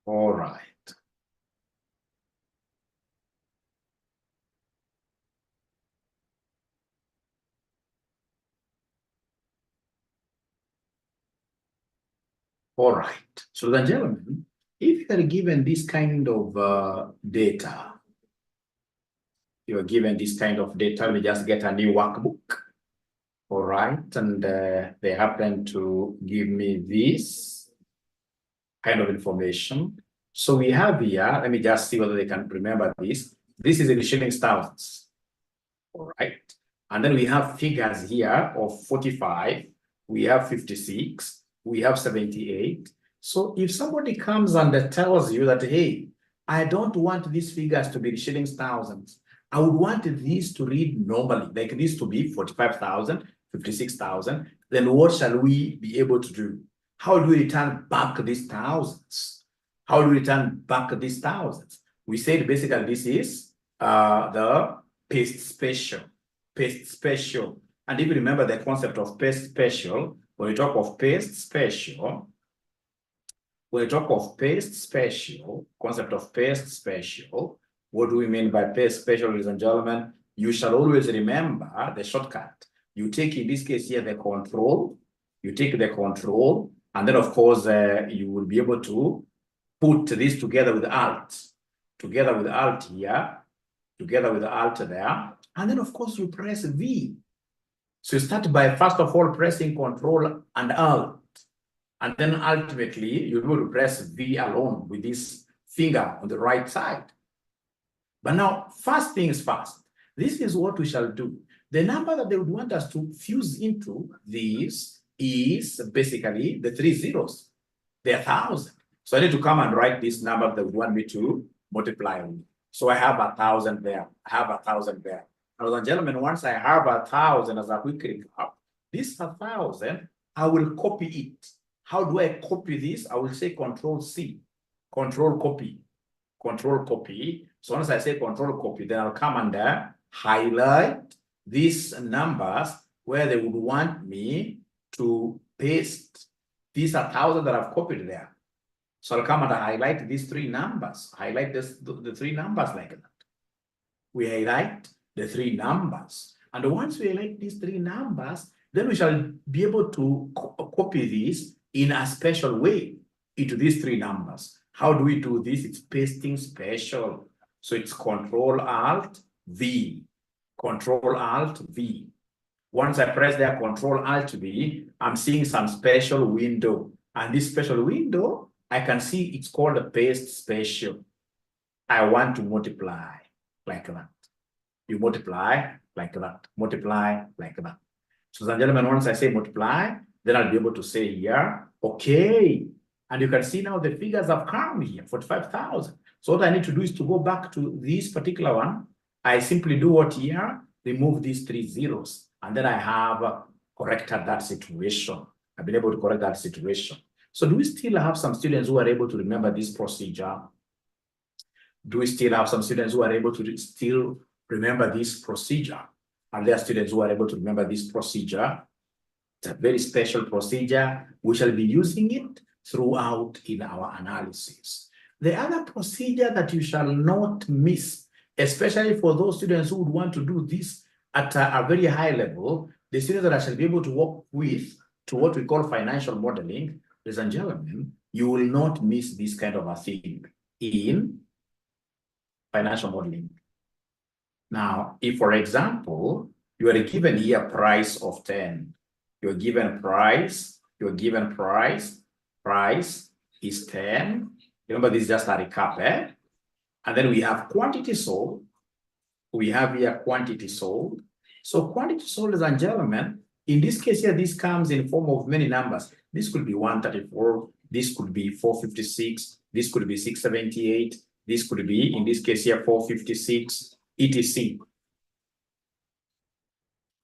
All right. All right. So, then, gentlemen, if you are given this kind of data, you are given this kind of data, we just get a new workbook. All right. And they happen to give me this kind of information. So we have here, let me just see whether they can remember this. This is in shillings thousands. All right. And then we have figures here of 45, we have 56, we have 78. So if somebody comes and tells you that, hey, I don't want these figures to be shillings thousands, I would want these to read normally, like this to be 45,000, 56,000, then what shall we be able to do? How do we return back these thousands? How do we return back these thousands? We said basically this is the paste special. Paste special. And if you remember the concept of paste special, when we talk of paste special, concept of paste special, what do we mean by paste special, ladies and gentlemen? You shall always remember the shortcut. You take, in this case here, the control. You take the control, and then, of course, you will be able to put this together with Alt. Together with Alt here, together with Alt there. And then, of course, you press V. So you start by, first of all, pressing Control and Alt. And then ultimately, you're able to press V alone with this finger on the right side. But now, first things first, this is what we shall do. The number that they would want us to fuse into this is basically the 3 zeros. They're 1,000. So I need to come and write this number that would want me to multiply with. So I have 1,000 there. I have 1,000 there. Ladies and gentlemen, once I have 1,000 as a quick recap, this 1,000, I will copy it. How do I copy this? I will say Control C, Control Copy, Control Copy. So once I say Control Copy, then I'll come and highlight these numbers where they would want me to paste these 1,000 that I've copied there. So I'll come and highlight these 3 numbers. Highlight the 3 numbers like that. We highlight the 3 numbers. And once we highlight these 3 numbers, then we shall be able to copy these in a special way into these 3 numbers. How do we do this? It's pasting special. So it's Control-Alt-V. Control-Alt-V. Once I press there, Control-Alt-V, I'm seeing some special window. And this special window, I can see it's called a paste special. I want to multiply like that. You multiply like that. Multiply like that. So, ladies and gentlemen, once I say multiply, then I'll be able to say here, okay. And you can see now the figures have come here, 45,000. So what I need to do is to go back to this particular one. I simply do what here? Remove these 3 zeros. And then I have corrected that situation. I've been able to correct that situation. So do we still have some students who are able to remember this procedure? Do we still have some students who are able to still remember this procedure? Are there students who are able to remember this procedure? It's a very special procedure. We shall be using it throughout in our analysis. The other procedure that you shall not miss, especially for those students who would want to do this at a very high level, the students that I shall be able to work with to what we call financial modeling, ladies and gentlemen, you will not miss this kind of a thing in financial modeling. Now, if, for example, you are given here price of 10, you're given price is 10. Remember, this is just a recap, And then we have quantity sold. We have here quantity sold. So quantity sold, ladies and gentlemen, in this case here, this comes in form of many numbers. This could be 134, this could be 456, this could be 678, this could be, in this case here, 456, etc.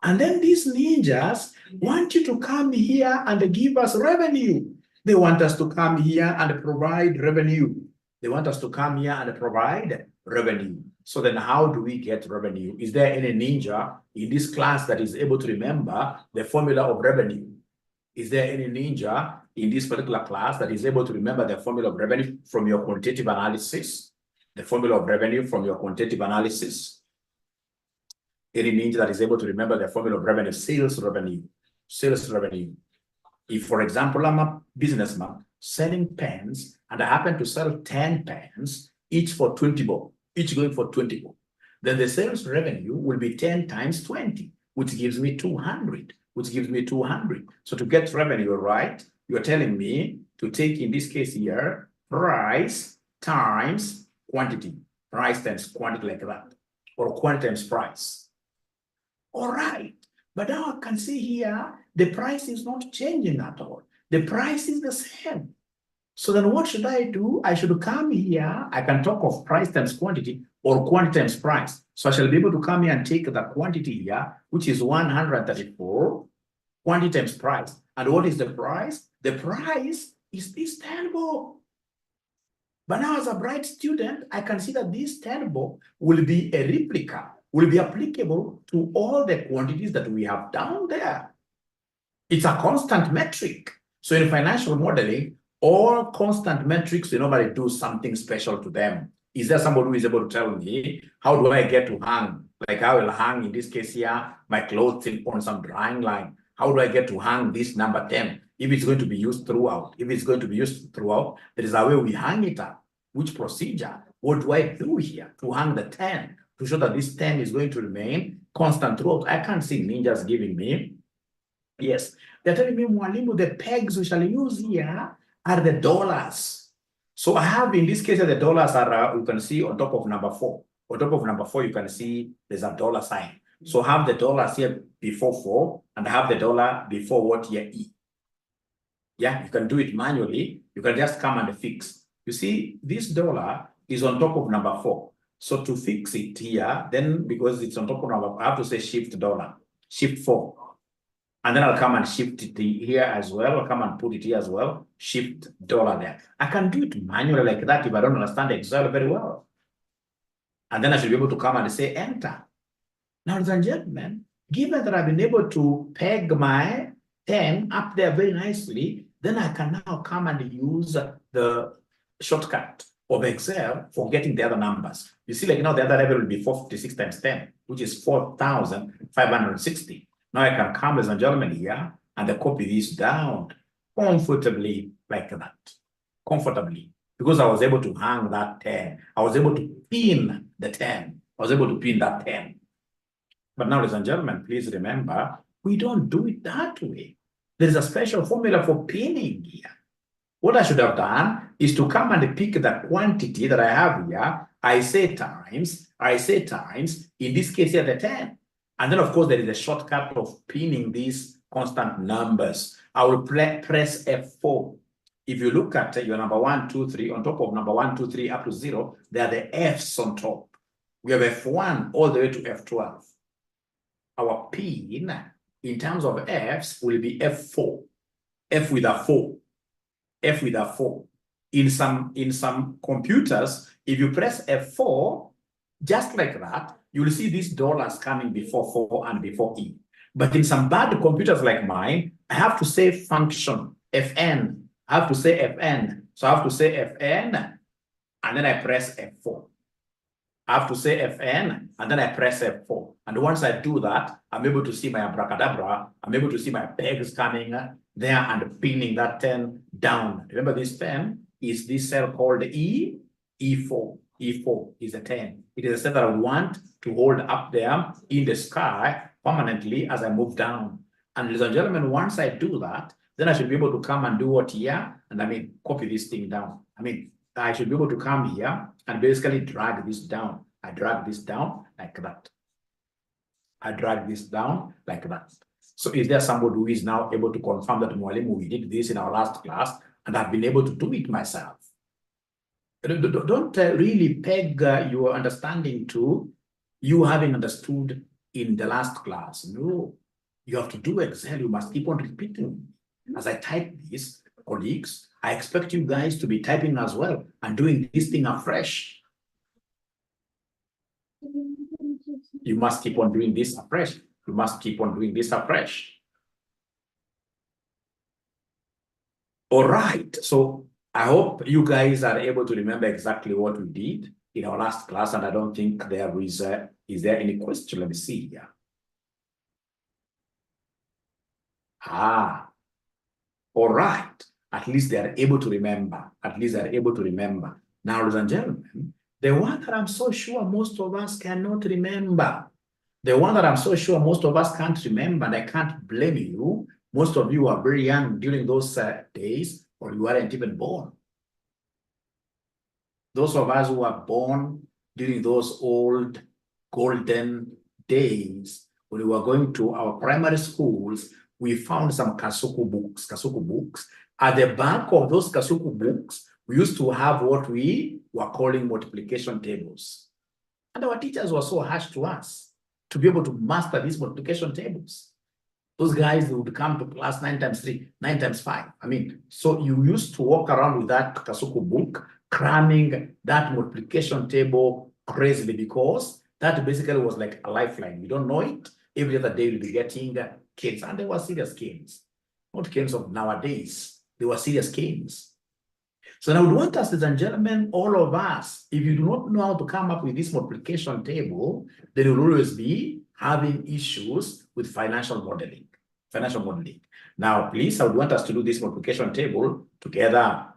And then these ninjas want you to come here and give us revenue. They want us to come here and provide revenue. They want us to come here and provide revenue. So then how do we get revenue? Is there any ninja in this class that is able to remember the formula of revenue? Is there any ninja in this particular class that is able to remember the formula of revenue from your quantitative analysis? The formula of revenue from your quantitative analysis? Any ninja that is able to remember the formula of revenue, sales revenue, sales revenue. If, for example, I'm a businessman selling pens and I happen to sell 10 pens, each for 20 bob, each going for 20 bob, then the sales revenue will be 10 times 20, which gives me 200, which gives me 200. So to get revenue right, you're telling me to take, in this case here, price times quantity, price times quantity like that, or quantity times price. All right, but now I can see here, the price is not changing at all. The price is the same. So then what should I do? I should come here. I can talk of price times quantity or quantity times price. So I shall be able to come here and take the quantity here, which is 134, quantity times price. And what is the price? The price is this 10 bob. But now as a bright student, I can see that this 10 bob will be a replica, will be applicable to all the quantities that we have down there. It's a constant metric. So in financial modeling, all constant metrics, you normally do something special to them. Is there somebody who is able to tell me, how do I get to hang? Like I will hang, in this case here, my clothes on some drying line. How do I get to hang this number 10? If it's going to be used throughout, there is a way we hang it up. Which procedure? What do I do here to hang the 10? To show that this 10 is going to remain constant throughout. I can't see ninjas giving me. Yes, they're telling me, Mwalimu, the pegs we shall use here are the dollars. So I have, in this case, the dollars are, you can see on top of number 4. On top of number 4, you can see there's a dollar sign. So have the dollars here before 4 and have the dollar before what here, E. Yeah, you can do it manually. You can just come and fix. You see, this dollar is on top of number 4. So to fix it here, then because it's on top of number, I have to say shift dollar, shift 4. And then I'll come and shift it here as well. I'll come and put it here as well. Shift dollar there. I can do it manually like that if I don't understand Excel very well. And then I should be able to come and say enter. Now, ladies and gentlemen, given that I've been able to peg my 10 up there very nicely, then I can now come and use the shortcut of Excel for getting the other numbers. You see, like now the other level will be 456 times 10, which is 4,560. Now I can come, ladies and gentlemen, here and copy this down comfortably like that. Comfortably. Because I was able to hang that 10. I was able to pin the 10. I was able to pin that 10. But now, ladies and gentlemen, please remember, we don't do it that way. There is a special formula for pinning here. What I should have done is to come and pick the quantity that I have here. I say times, in this case here, the 10. And then, of course, there is a shortcut of pinning these constant numbers. I will press F4. If you look at your number 1, 2, 3, on top of number 1, 2, 3 up to 0, there are the F's on top. We have F1 all the way to F12. Our pin, in terms of F's, will be F4. F with a 4. F with a 4. In some computers, if you press F4, just like that, you will see these dollars coming before 4 and before E. But in some bad computers like mine, I have to say function, Fn. I have to say Fn. So I have to say Fn, and then I press F4. I have to say Fn, and then I press F4. And once I do that, I'm able to see my abracadabra. I'm able to see my pegs coming there and pinning that 10 down. Remember, this 10 is this cell called E, E4. E4 is a 10. It is a cell that I want to hold up there in the sky permanently as I move down. And ladies and gentlemen, once I do that, then I should be able to come and do what here? And copy this thing down. I should be able to come here and basically drag this down. I drag this down like that. I drag this down like that. So is there somebody who is now able to confirm that, Mwalimu, we did this in our last class and I've been able to do it myself? Don't really peg your understanding to you having understood in the last class. No, you have to do Excel. You must keep on repeating. As I type this, colleagues, I expect you guys to be typing as well and doing this thing afresh. You must keep on doing this afresh. You must keep on doing this afresh. All right. So I hope you guys are able to remember exactly what we did in our last class, and I don't think there is there any question? Let me see here. All right. At least they are able to remember. At least they are able to remember. Now, ladies and gentlemen, the one that I'm so sure most of us cannot remember, the one that I'm so sure most of us can't remember, and I can't blame you. Most of you are very young during those days, or you weren't even born. Those of us who were born during those old golden days, when we were going to our primary schools, we found some Kasuku books. At the back of those Kasuku books, we used to have what we were calling multiplication tables. And our teachers were so harsh to us to be able to master these multiplication tables. Those guys would come to class 9 times 3, 9 times 5. I mean, so you used to walk around with that Kasuku book, cramming that multiplication table crazily, because that basically was like a lifeline. You don't know it. Every other day you'll be getting kids, and they were serious kids, not kids of nowadays. They were serious kids. So now I would want us, ladies and gentlemen, all of us, if you do not know how to come up with this multiplication table, then you'll always be having issues with financial modeling. Now, please, I would want us to do this multiplication table together.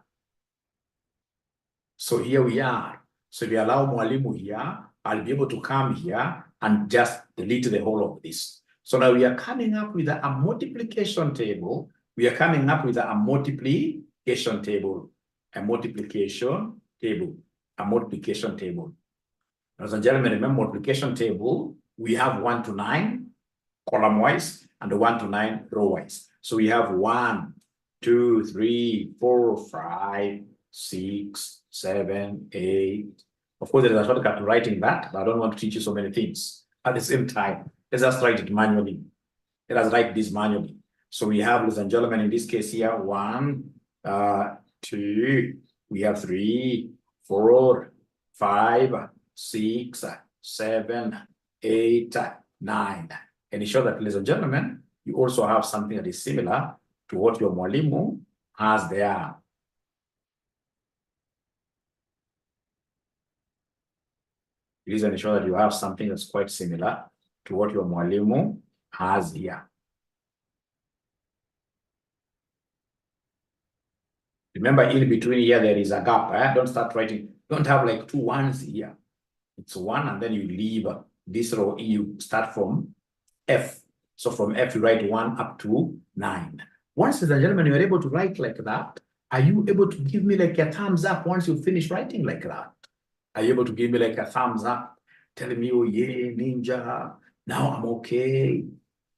So here we are. So if you allow Mwalimu here, I'll be able to come here and just delete the whole of this. So now we are coming up with a multiplication table. Ladies and gentlemen, remember multiplication table, we have 1 to 9 column wise and 1 to 9 row wise. So we have 1, 2, 3, 4, 5, 6, 7, 8. Of course, there is a shortcut to writing that, but I don't want to teach you so many things at the same time. Let's just write it manually. Let us write this manually. So we have, ladies and gentlemen, in this case here, 1, 2, we have 3, 4, 5, 6, 7, 8, 9. And ensure that, ladies and gentlemen, you also have something that is similar to what your Mwalimu has there. Please ensure that you have something that's quite similar to what your Mwalimu has here. Remember, in between here, there is a gap. Don't start writing. Don't have like 2 1s here. It's 1, and then you leave this row. You start from F. So from F, you write 1 up to 9. Once, ladies and gentlemen, you're able to write like that, are you able to give me like a thumbs up once you finish writing like that? Are you able to give me like a thumbs up, telling me, oh yeah, ninja, now I'm okay.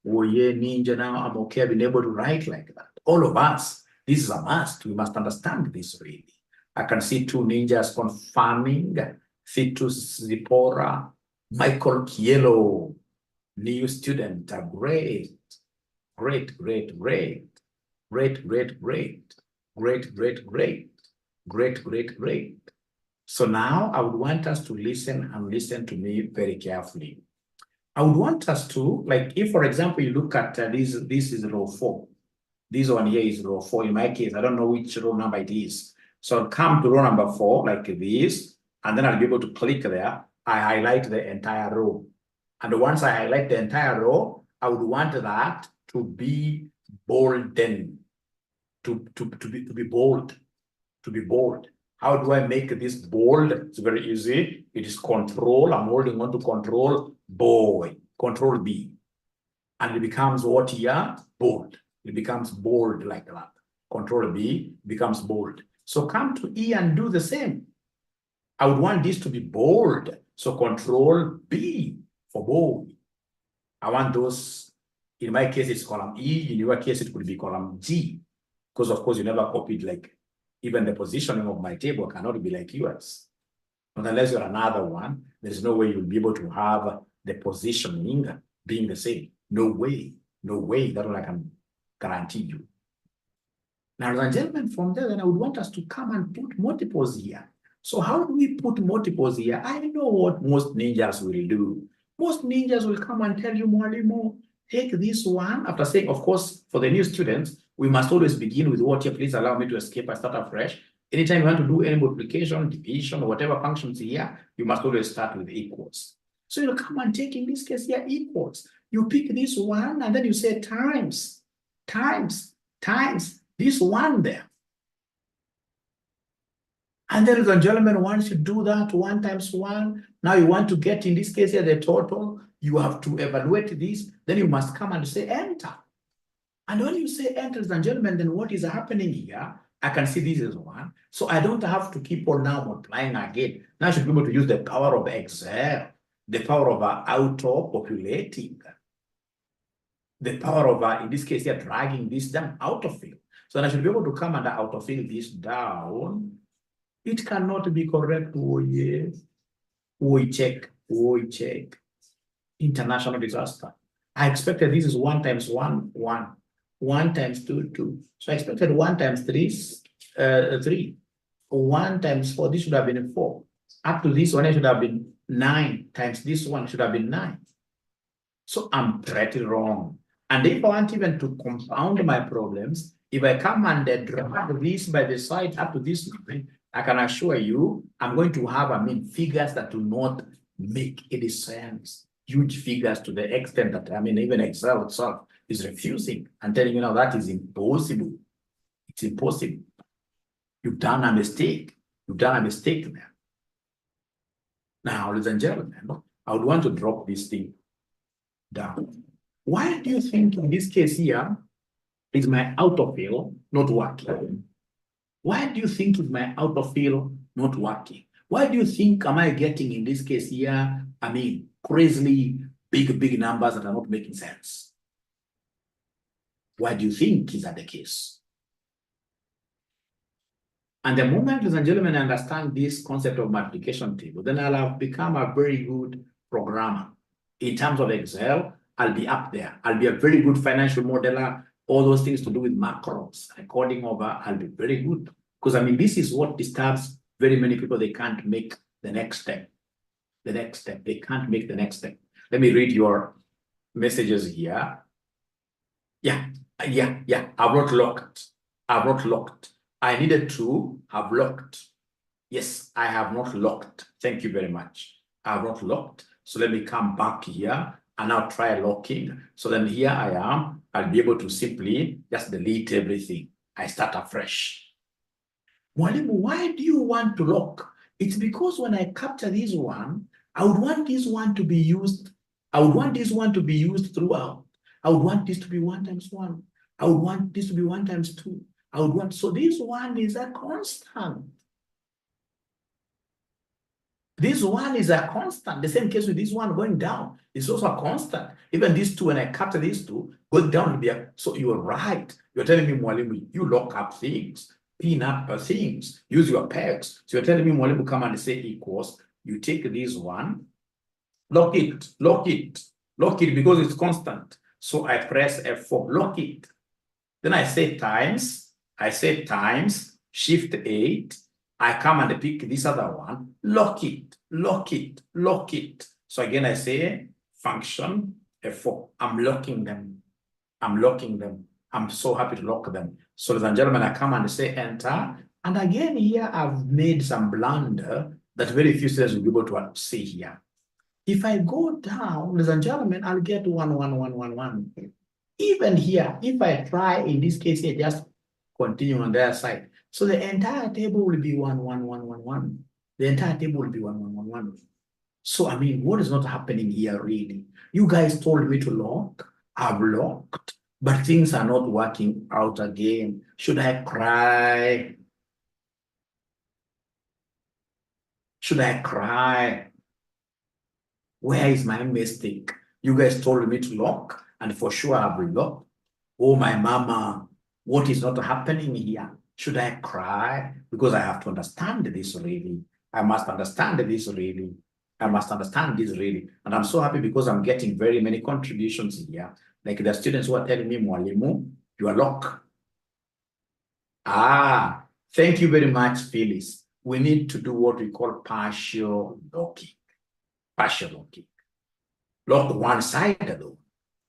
Oh yeah, ninja, now I'm okay. I've been able to write like that. All of us, this is a must. We must understand this really. I can see 2 ninjas confirming. Fitus Zipporah, Michael Kielo, new student, great. So now I would want us to listen to me very carefully. I would want us to, like, if for example, you look at this is row 4. This one here is row 4. In my case, I don't know which row number it is. So I'll come to row number 4 like this, and then I'll be able to click there. I highlight the entire row. And once I highlight the entire row, I would want that to be bolden, to be bold. How do I make this bold? It's very easy. It is control. I'm holding on to control, control B. And it becomes what here? Bold. It becomes bold like that. Control B becomes bold. So come to E and do the same. I would want this to be bold. So control B for bold. I want those, in my case, it's column E. In your case, it would be column G. Because of course, you never copied, like, even the positioning of my table cannot be like yours. But unless you're another one, there's no way you'll be able to have the positioning being the same. No way. That one I can guarantee you. Now, ladies and gentlemen, from there, then I would want us to come and put multiples here. So how do we put multiples here? I know what most ninjas will do. Most ninjas will come and tell you, Mwalimu, take this one, after saying, of course, for the new students, we must always begin with what here. Please allow me to escape and start afresh. Anytime you want to do any multiplication, division, or whatever functions here, you must always start with equals. So you'll come and take, in this case here, equals. You pick this one, and then you say times, this one there. And ladies and gentlemen, once you do that, 1 times 1, now you want to get, in this case here, the total. You have to evaluate this. Then you must come and say enter. And when you say enter, ladies and gentlemen, then what is happening here? I can see this is 1. So I don't have to keep on now multiplying again. Now I should be able to use the power of Excel, the power of auto-populating, the power of, in this case here, dragging this down, autofill. So then I should be able to come and autofill this down. It cannot be correct. Oh, yes. We check. International disaster. I expected this is 1 times 1, 1. 1 times 2, 2. So I expected 1 times 3, 3. 1 times 4, this should have been 4. Up to this one, it should have been 9 times this one should have been 9. So I'm pretty wrong. And if I want even to compound my problems, if I come and drag this by the side up to this line, I can assure you, I'm going to have, figures that do not make any sense. Huge figures to the extent that, even Excel itself is refusing and telling you now that is impossible. It's impossible. You've done a mistake. You've done a mistake there. Now, ladies and gentlemen, I would want to drop this thing down. Why do you think in this case here is my autofill not working? Why do you think is my autofill not working? Why do you think am I getting in this case here, crazily big numbers that are not making sense? Why do you think is that the case? And the moment, ladies and gentlemen, I understand this concept of multiplication table, then I'll have become a very good programmer. In terms of Excel, I'll be up there. I'll be a very good financial modeler. All those things to do with macros, recording over, I'll be very good. Because this is what disturbs very many people. They can't make the next step. They can't make the next step. Let me read your messages here. Yeah. I wrote locked. I needed to have locked. Yes, I have not locked. Thank you very much. I have not locked. So let me come back here and now try locking. So then here I am. I'll be able to simply just delete everything. I start afresh. Mwalimu, why do you want to lock? It's because when I capture this one, I would want this one to be used. I would want this one to be used throughout. I would want this to be 1 times 1. I would want this to be 1 times 2. I would want, so this one is a constant. This one is a constant. The same case with this one going down. It's also a constant. Even these two, when I capture these two, going down will be a, so you're right. You're telling me, Mwalimu, you lock up things, pin up things, use your pegs. So you're telling me, Mwalimu, come and say equals. You take this one, lock it because it's constant. So I press F4, lock it. Then I say times, shift 8. I come and pick this other one, lock it. So again, I say function F4. I'm locking them. I'm so happy to lock them. So ladies and gentlemen, I come and say enter. And again, here I've made some blunder that very few students will be able to see here. If I go down, ladies and gentlemen, I'll get 1, 1, 1, 1, 1. Even here, if I try, in this case here, just continue on their side. So the entire table will be 1, 1, 1, 1, 1. The entire table will be 1, 1, 1, 1. So, what is not happening here really? You guys told me to lock, I've locked, but things are not working out again. Should I cry? Where is my mistake? You guys told me to lock, and for sure I've locked. Oh, my mama, what is not happening here? Should I cry? Because I have to understand this really. I must understand this really. And I'm so happy because I'm getting very many contributions here. Like the students who are telling me, Mwalimu, you are locked. Thank you very much, Phyllis. We need to do what we call partial locking. Lock one side though.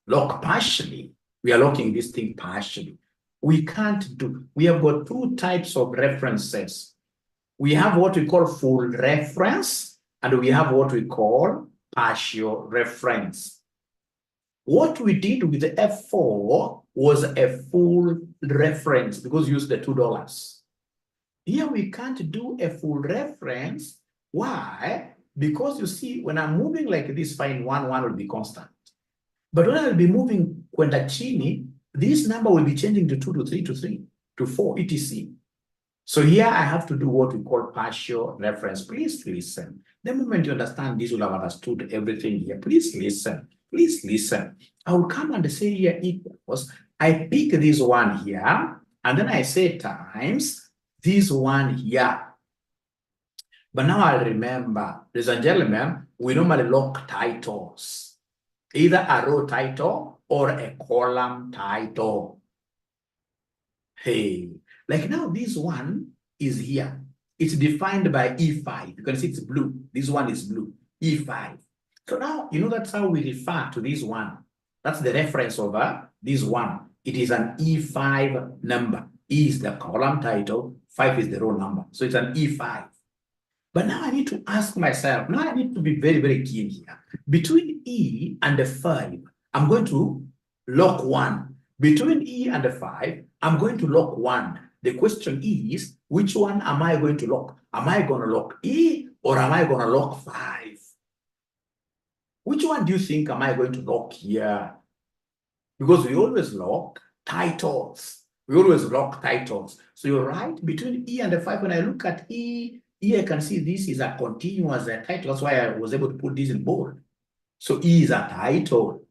Lock partially. We are locking this thing partially. we can't do. We have got two types of references. We have what we call full reference, and we have what we call partial reference. What we did with the F4 was a full reference because we used the $2. Here we can't do a full reference. Why? Because you see, when I'm moving like this, fine, 1 will be constant. But when I'll be moving kwenda chini, this number will be changing to 2 to 3 to 3 to 4, etc. So here I have to do what we call partial reference. Please listen. The moment you understand this, you'll have understood everything here. Please listen. Please listen. I will come and say here equals. I pick this one here, and then I say times this one here. But now I remember, ladies and gentlemen, we normally lock titles. Either a row title or a column title. Hey, like now this one is here. It's defined by E5. You can see it's blue. This one is blue, E5. So now, you know, that's how we refer to this one. That's the reference over this one. It is an E5 number. E is the column title, 5 is the row number. So it's an E5. But now I need to ask myself, now I need to be very, very keen here. Between E and the 5, I'm going to lock 1. Between E and the 5, I'm going to lock 1. The question is, which one am I going to lock? Am I going to lock E or am I going to lock 5? Which one do you think am I going to lock here? Because we always lock titles. We always lock titles. So you're right, between E and the 5, when I look at E, I can see this is a continuous title. That's why I was able to put this in bold. So E is a title.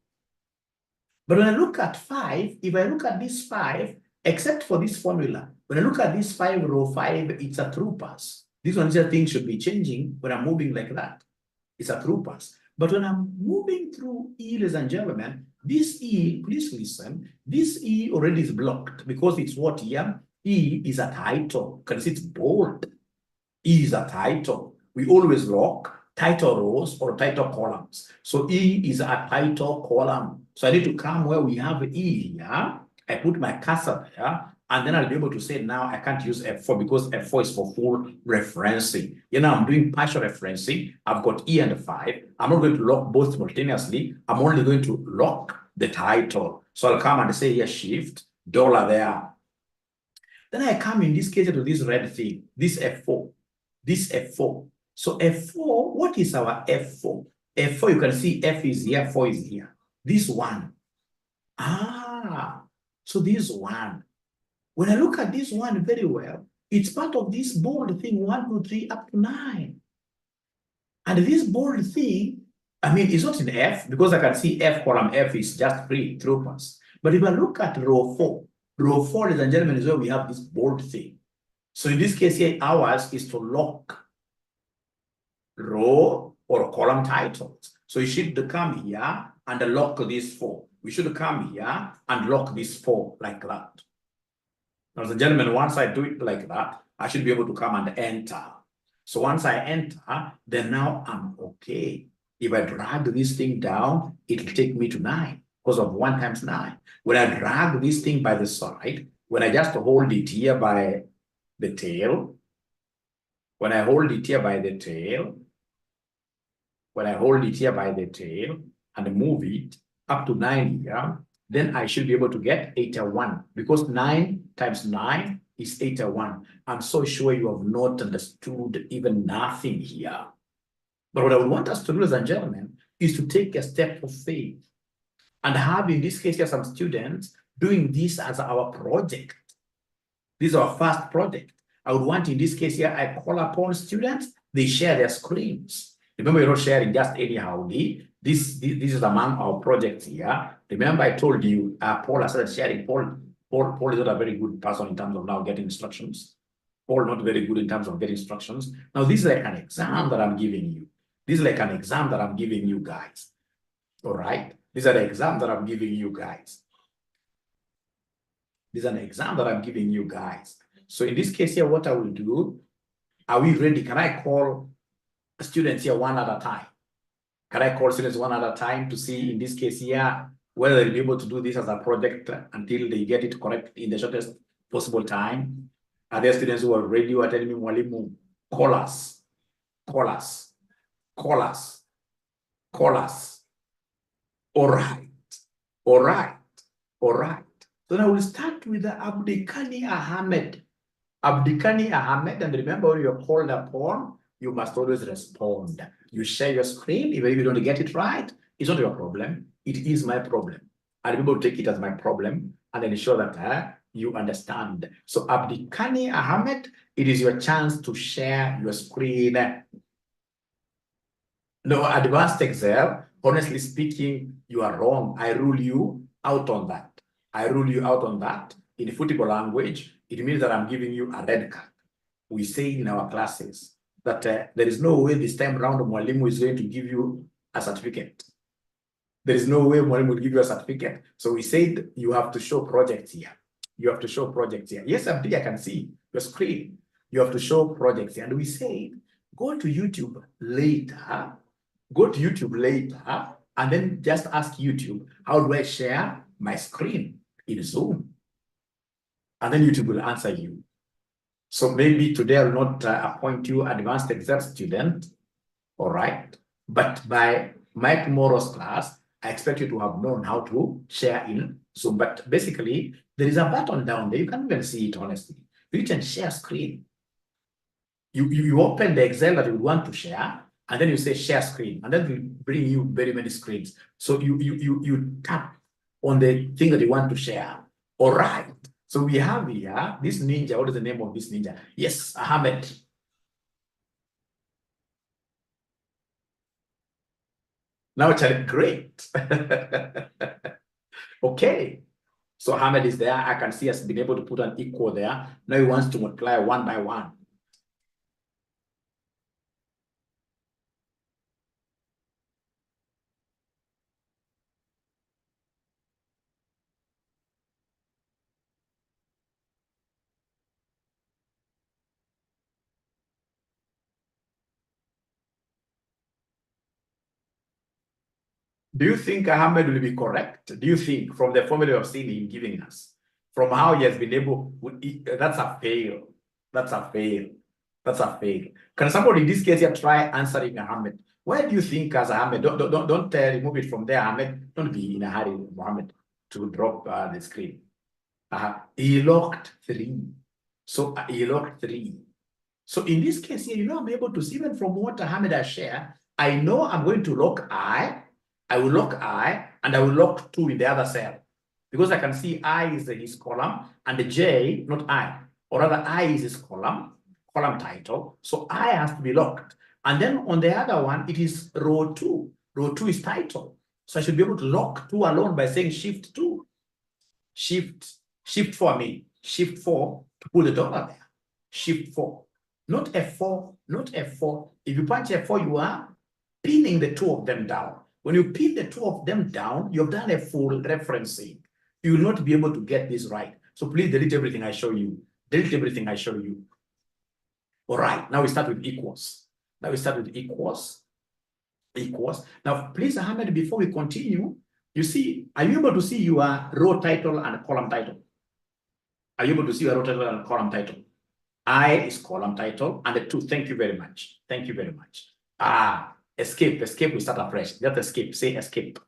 But when I look at 5, if I look at this 5, except for this formula, when I look at this 5, row 5, it's a through pass. This one thing should be changing when I'm moving like that. It's a through pass. But when I'm moving through E, ladies and gentlemen, this E, please listen, this E already is blocked because it's what here? E is a title. Can you see it's bold? E is a title. We always lock title rows or title columns. So E is a title column. So I need to come where we have E here. I put my cursor there, and then I'll be able to say now I can't use F4 because F4 is for full referencing. You know, I'm doing partial referencing. I've got E and 5. I'm not going to lock both simultaneously. I'm only going to lock the title. So I'll come and say here shift, $ there. Then I come in this case to this red thing, this F4, this F4. So F4, what is our F4? F4, you can see F is here, 4 is here. This one. So this one. When I look at this one very well, it's part of this bold thing, 1, 2, 3, up to 9. And this bold thing, I mean, it's not in F, because I can see F, column F is just free, through pass. But if I look at row 4, ladies and gentlemen, is where we have this bold thing. So in this case here, ours is to lock row or column titles. So you should come here and lock this 4. We should come here and lock this 4 like that. Now, ladies and gentlemen, once I do it like that, I should be able to come and enter. So once I enter, then now I'm okay. If I drag this thing down, it will take me to 9 because of 1 times 9. When I drag this thing by the side, when I just hold it here by the tail, when I hold it here by the tail, when I hold it here by the tail and move it up to 9 here, then I should be able to get 81 because 9 times 9 is 81. I'm so sure you have not understood even nothing here. But what I would want us to do, ladies and gentlemen, is to take a step of faith and have, in this case, here some students doing this as our project. This is our first project. I would want, in this case here, I call upon students, they share their screens. Remember, you're not sharing just anyhow. This is among our projects here. Remember, I told you, Paul has started sharing. Paul is not a very good person in terms of now getting instructions. Paul not very good in terms of getting instructions. Now, this is like an exam that I'm giving you. This is like an exam that I'm giving you guys. All right? These are the exams that I'm giving you guys. This is an exam that I'm giving you guys. So in this case here, what I will do, are we ready? Can I call students here one at a time? Can I call students one at a time to see, in this case here, whether they'll be able to do this as a project until they get it correct in the shortest possible time. Are there students who are ready, who are telling me, Mwalimu, call us, call us, call us, call us. All right, all right, all right. So now we'll start with the Abdikani Ahmed. Abdikani Ahmed, and remember when you're called upon, you must always respond. You share your screen, even if you don't get it right, it's not your problem. It is my problem. I'll be able to take it as my problem and ensure that you understand. So Abdikani Ahmed, it is your chance to share your screen. No, advanced Excel, honestly speaking, you are wrong. I rule you out on that. I rule you out on that. In football language, it means that I'm giving you a red card. We say in our classes that there is no way this time round Mwalimu is going to give you a certificate. There is no way Mwalimu will give you a certificate. So we said you have to show projects here. You have to show projects here. Yes, Abdi, I can see your screen. You have to show projects here. And we say, go to YouTube later. Go to YouTube later and then just ask YouTube, how do I share my screen in Zoom? And then YouTube will answer you. So maybe today I will not appoint you advanced Excel student, all right? But by my tomorrow's class, I expect you to have known how to share in Zoom. But basically, there is a button down there. You can't even see it, honestly. You can share screen. You open the Excel that you want to share, and then you say share screen, and then it will bring you very many screens. So you tap on the thing that you want to share. All right. So we have here this ninja. What is the name of this ninja? Yes, Ahmed. Now, Charlie, great. Okay. So Ahmed is there. I can see us being able to put an equal there. Now he wants to multiply one by one. Do you think Ahmed will be correct? Do you think from the formula you have seen him giving us, from how he has been able, that's a fail. That's a fail. That's a fail. Can somebody in this case here try answering Ahmed? Where do you think as Ahmed, don't remove it from there, Ahmed. Don't be in a hurry, Mohammed, to drop the screen. He locked 3. So he locked 3. So in this case here, I'm able to see even from what Ahmed has shared, I know I'm going to lock I will lock I, and I will lock 2 in the other cell. Because I can see I is his column, and the J, not I. Or rather, I is his column title. So I has to be locked. And then on the other one, it is row 2. Row 2 is title. So I should be able to lock 2 alone by saying shift 2. Shift 4, I mean. Shift 4 to put the dollar there. Shift 4. Not F4, not F4. If you punch F4, you are pinning the 2 of them down. When you pin the 2 of them down, you've done a full referencing. You will not be able to get this right. So please delete everything I show you. Delete everything I show you. All right, now we start with equals. Now we start with equals. Equals. Now, please, Ahmed, before we continue, you see, are you able to see your row title and column title? Are you able to see your row title and column title? I is column title, and the 2, thank you very much. Thank you very much. Escape, we start afresh. Just escape, say escape.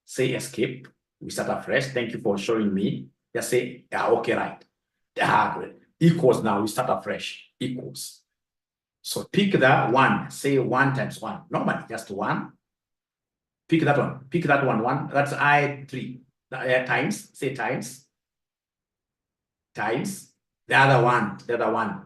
Say escape, we start afresh. Thank you for showing me. Just say, okay, right. Great. Equals now, we start afresh. Equals. So pick that 1, say 1 times 1. Normally, just 1. Pick that one. Pick that one. 1. That's I 3. Times. Say times. Times. The other one.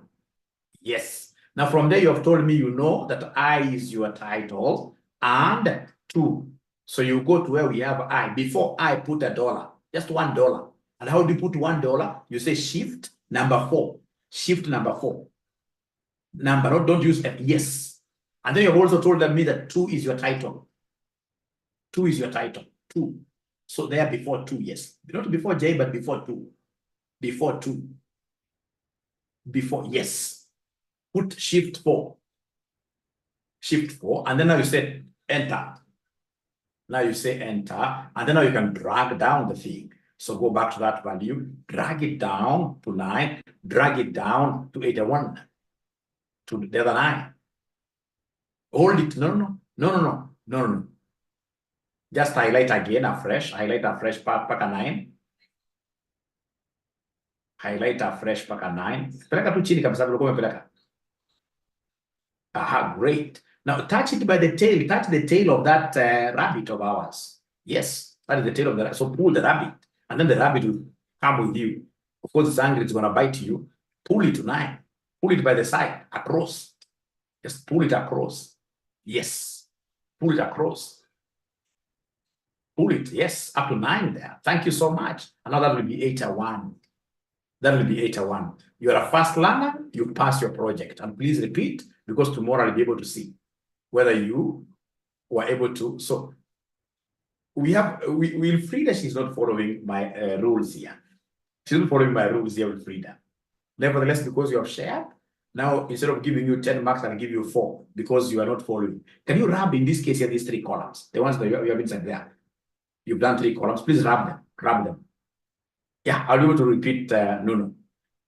Yes. Now from there, you have told me that I is your title and 2. So you go to where we have I. Before I put $1. Just $1. And how do you put $1? You say shift number 4. Shift number 4. Number, don't use F. Yes. And then you've also told me that 2 is your title. 2 is your title. 2. So there before 2, yes. Not before J, but before 2. Before 2. Before, yes. Put shift 4. Shift 4. And then now you said enter. Now you say enter, and then now you can drag down the thing. So go back to that value, drag it down to 9, drag it down to 81, to the other 9. Hold it. No. Just highlight again afresh, paka 9. Highlight afresh paka 9. Peleka tu chini kabisa ulikuwa umepeleka. Aha, great. Now touch it by the tail. Touch the tail of that rabbit of ours. Yes, that is the tail of the rabbit. So pull the rabbit, and then the rabbit will come with you. Of course, it's angry, it's going to bite you. Pull it to 9. Pull it by the side, across. Just pull it across. Yes. Pull it across. Pull it. Yes, up to 9 there. Thank you so much. And now that will be 81. That will be 81. You are a fast learner, you pass your project. And please repeat, because tomorrow I'll be able to see whether you were able to. So Wilfrida, she's not following my rules here. She's not following my rules here, Wilfrida. Nevertheless, because you have shared, now instead of giving you 10 marks, I'll give you 4 because you are not following. Can you rub, in this case here, these 3 columns? The ones that you have inside there. You've done 3 columns. Please rub them. Yeah, I'll be able to repeat no.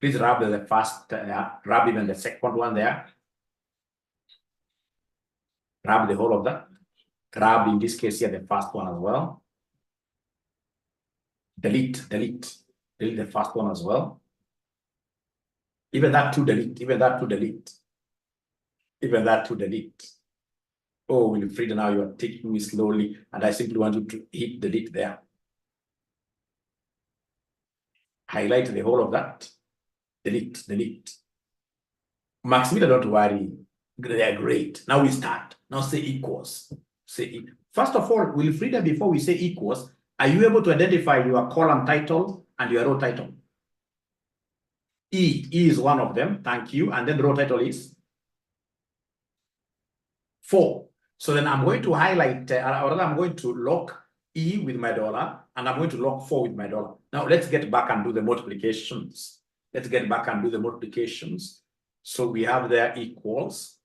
Please rub the first, rub even the second one there. Rub the whole of that. Rub, in this case here, the first one as well. Delete the first one as well. Even that to delete. Oh, Wilfrida, now you are taking me slowly, and I simply want you to hit delete there. Highlight the whole of that. Delete. Maximilian, don't worry. They are great. Now we start. Now say equals. First of all, Wilfrida, before we say equals, are you able to identify your column title and your row title? E is one of them. Thank you. And then the row title is 4. So then I'm going to highlight, or rather I'm going to lock E with my dollar, and I'm going to lock 4 with my dollar. Now let's get back and do the multiplications. So we have there equals,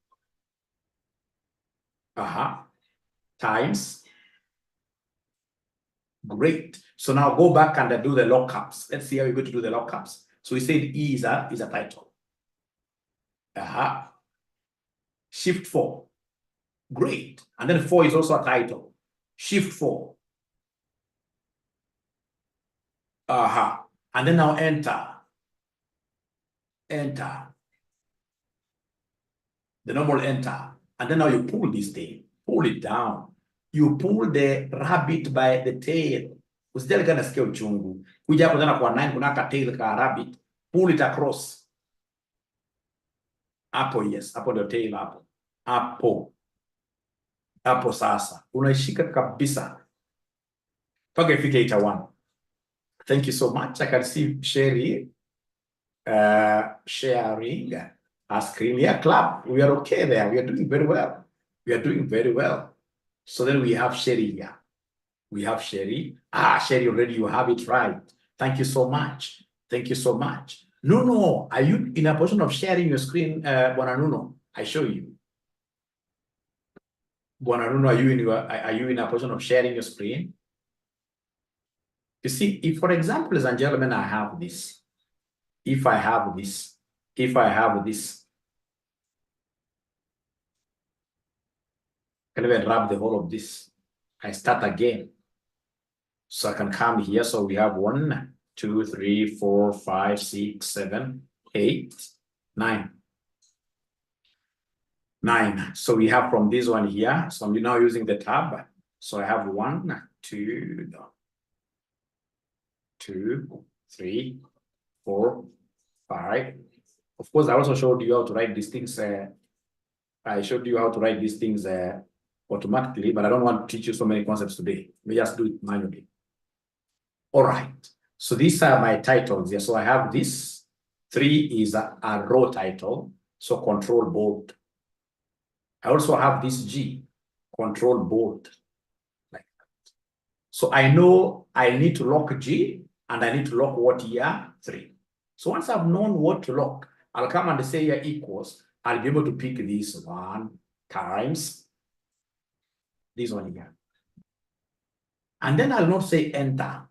times. Great. So now go back and do the lockups. Let's see how you're going to do the lockups. So we said E is a title. Shift 4. Great. And then 4 is also a title. Shift 4. And then now enter. The normal enter. And then now you pull this thing. Pull it down. You pull the rabbit by the tail. Usijali kana sikia uchungu. Kuja hapo tena kwa 9 kuna ka tail ka rabbit. Pull it across. Hapo, yes. Hapo the tail hapo. Hapo sasa. Unaishika kabisa. Paka ifike 81. Thank you so much. I can see Sherry sharing a screen. Yeah, clap. We are okay there. We are doing very well. So then we have Sherry here. Sherry, already you have it right. Thank you so much. No. Are you in a position of sharing your screen, Buonanuno? I show you. Buonanuno, are you in a position of sharing your screen? You see, if, for example, ladies and gentlemen, I have this. If I have this, can even wrap the whole of this. I start again. So I can come here. So we have 1, 2, 3, 4, 5, 6, 7, 8, 9. 9. So we have from this one here. So I'm now using the tab. So I have 1, 2, 3, 4, 5. Of course, I also showed you how to write these things. I showed you how to write these things automatically, but I don't want to teach you so many concepts today. We just do it manually. All right. So these are my titles here. So I have this. 3 is a row title. So control bold. I also have this G, control bold. Like that. So I know I need to lock G and I need to lock what here? 3. So once I've known what to lock, I'll come and say here equals. I'll be able to pick this 1 times this one here. And then I'll not say enter,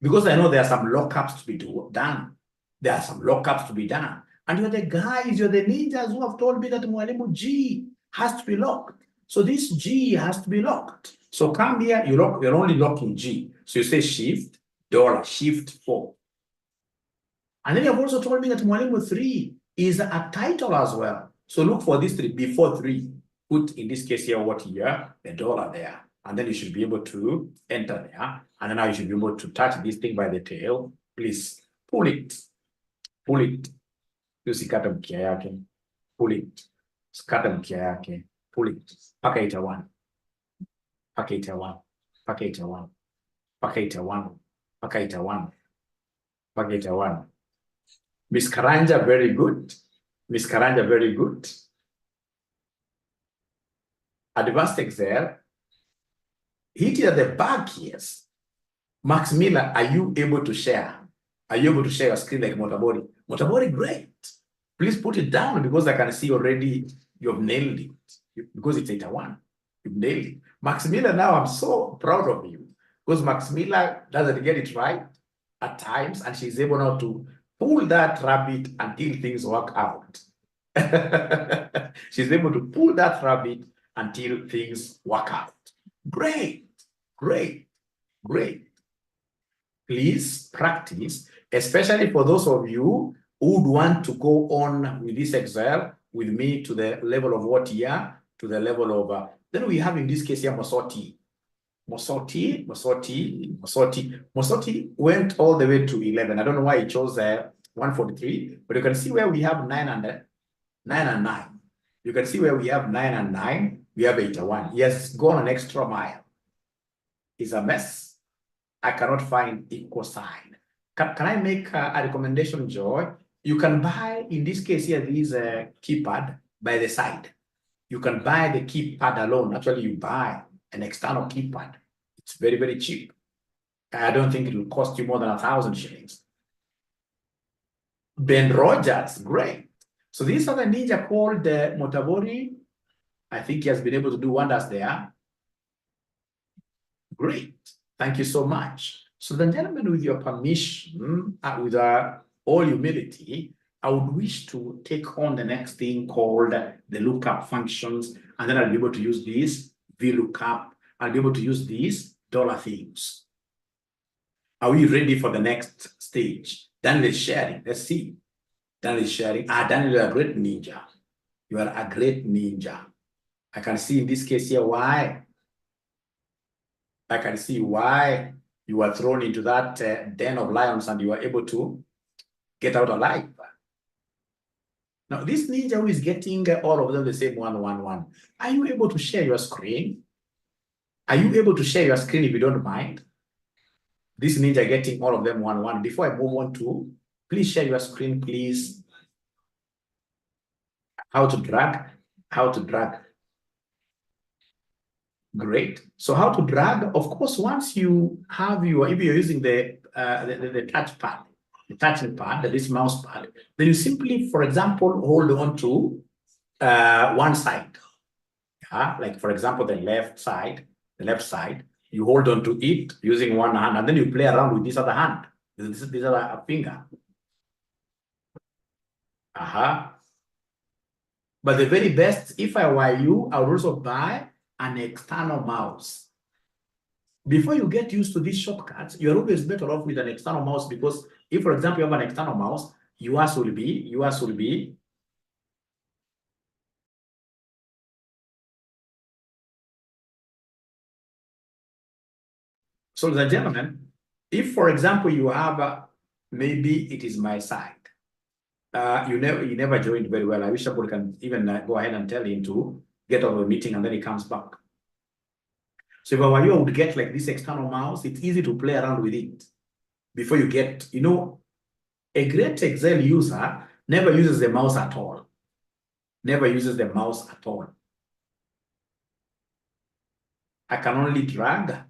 because I know there are some lockups to be done. There are some lockups to be done. And you're the guys, you're the ninjas who have told me that Mwalimu G has to be locked. So this G has to be locked. So come here, you're only locking G. So you say shift, $, shift 4. And then you've also told me that Mwalimu 3 is a title as well. So look for this 3 before 3. Put in this case here what here, the $, there. And then you should be able to enter there. And then now you should be able to touch this thing by the tail. Please pull it. Pull it. Usikate mkia yake. Pull it. Usikate mkia yake. Pull it. Paka ita 1. Paka ita 1. Paka ita 1. Paka ita 1. Paka ita 1. Paka ita 1. Miss Karanja, very good. Miss Karanja, very good. Advanced Excel. Hit it at the back, yes. Max Miller, are you able to share? Are you able to share your screen like Motabori? Motabori, great. Please put it down because I can see already you've nailed it. Because it's 81. You've nailed it. Max Miller, now I'm so proud of you. Because Max Miller doesn't get it right at times, and she's able now to pull that rabbit until things work out. She's able to pull that rabbit until things work out. Great, great, great. Please practice, especially for those of you who would want to go on with this Excel with me to the level of what here, to the level of, then we have in this case here Mosoti. Mosoti went all the way to 11. I don't know why he chose 143, but you can see where we have 9 and 9. You can see where we have 9 and 9, we have 81. He has gone an extra mile. It's a mess. I cannot find equal sign. Can I make a recommendation, Joy? You can buy, in this case here, this keypad by the side. You can buy the keypad alone. Actually, you buy an external keypad. It's very, very cheap. I don't think it will cost you more than 1,000 shillings. Ben Rogers, great. So this other ninja called Motabori, I think he has been able to do wonders there. Great. Thank you so much. So then, gentlemen, with your permission, with all humility, I would wish to take on the next thing called the lookup functions, and then I'll be able to use this VLOOKUP. I'll be able to use these dollar things. Are we ready for the next stage? Daniel is sharing. Let's see. Daniel is sharing. Daniel, you're a great ninja. You are a great ninja. I can see in this case here why. I can see why you were thrown into that den of lions and you were able to get out alive. Now, this ninja who is getting all of them the same 1, 1, 1. Are you able to share your screen? Are you able to share your screen if you don't mind? This ninja getting all of them 1, 1. Before I move on to, please share your screen, please. How to drag? How to drag? Great. So how to drag? Of course, once you have your, if you're using the touch pad, the touching pad, this mouse pad, then you simply, for example, hold on to one side. Like for example, the left side, you hold on to it using one hand, and then you play around with this other hand. This other finger. But the very best, if I were you, I would also buy an external mouse. Before you get used to these shortcuts, you're always better off with an external mouse, because if, for example, you have an external mouse, yours will be so, ladies and gentlemen, if, for example, you have maybe it is my side. You never joined very well. I wish somebody can even go ahead and tell him to get out of the meeting and then he comes back. So if I were you, I would get like this external mouse. It's easy to play around with it before you get, a great Excel user never uses the mouse at all. Never uses the mouse at all. I can only drag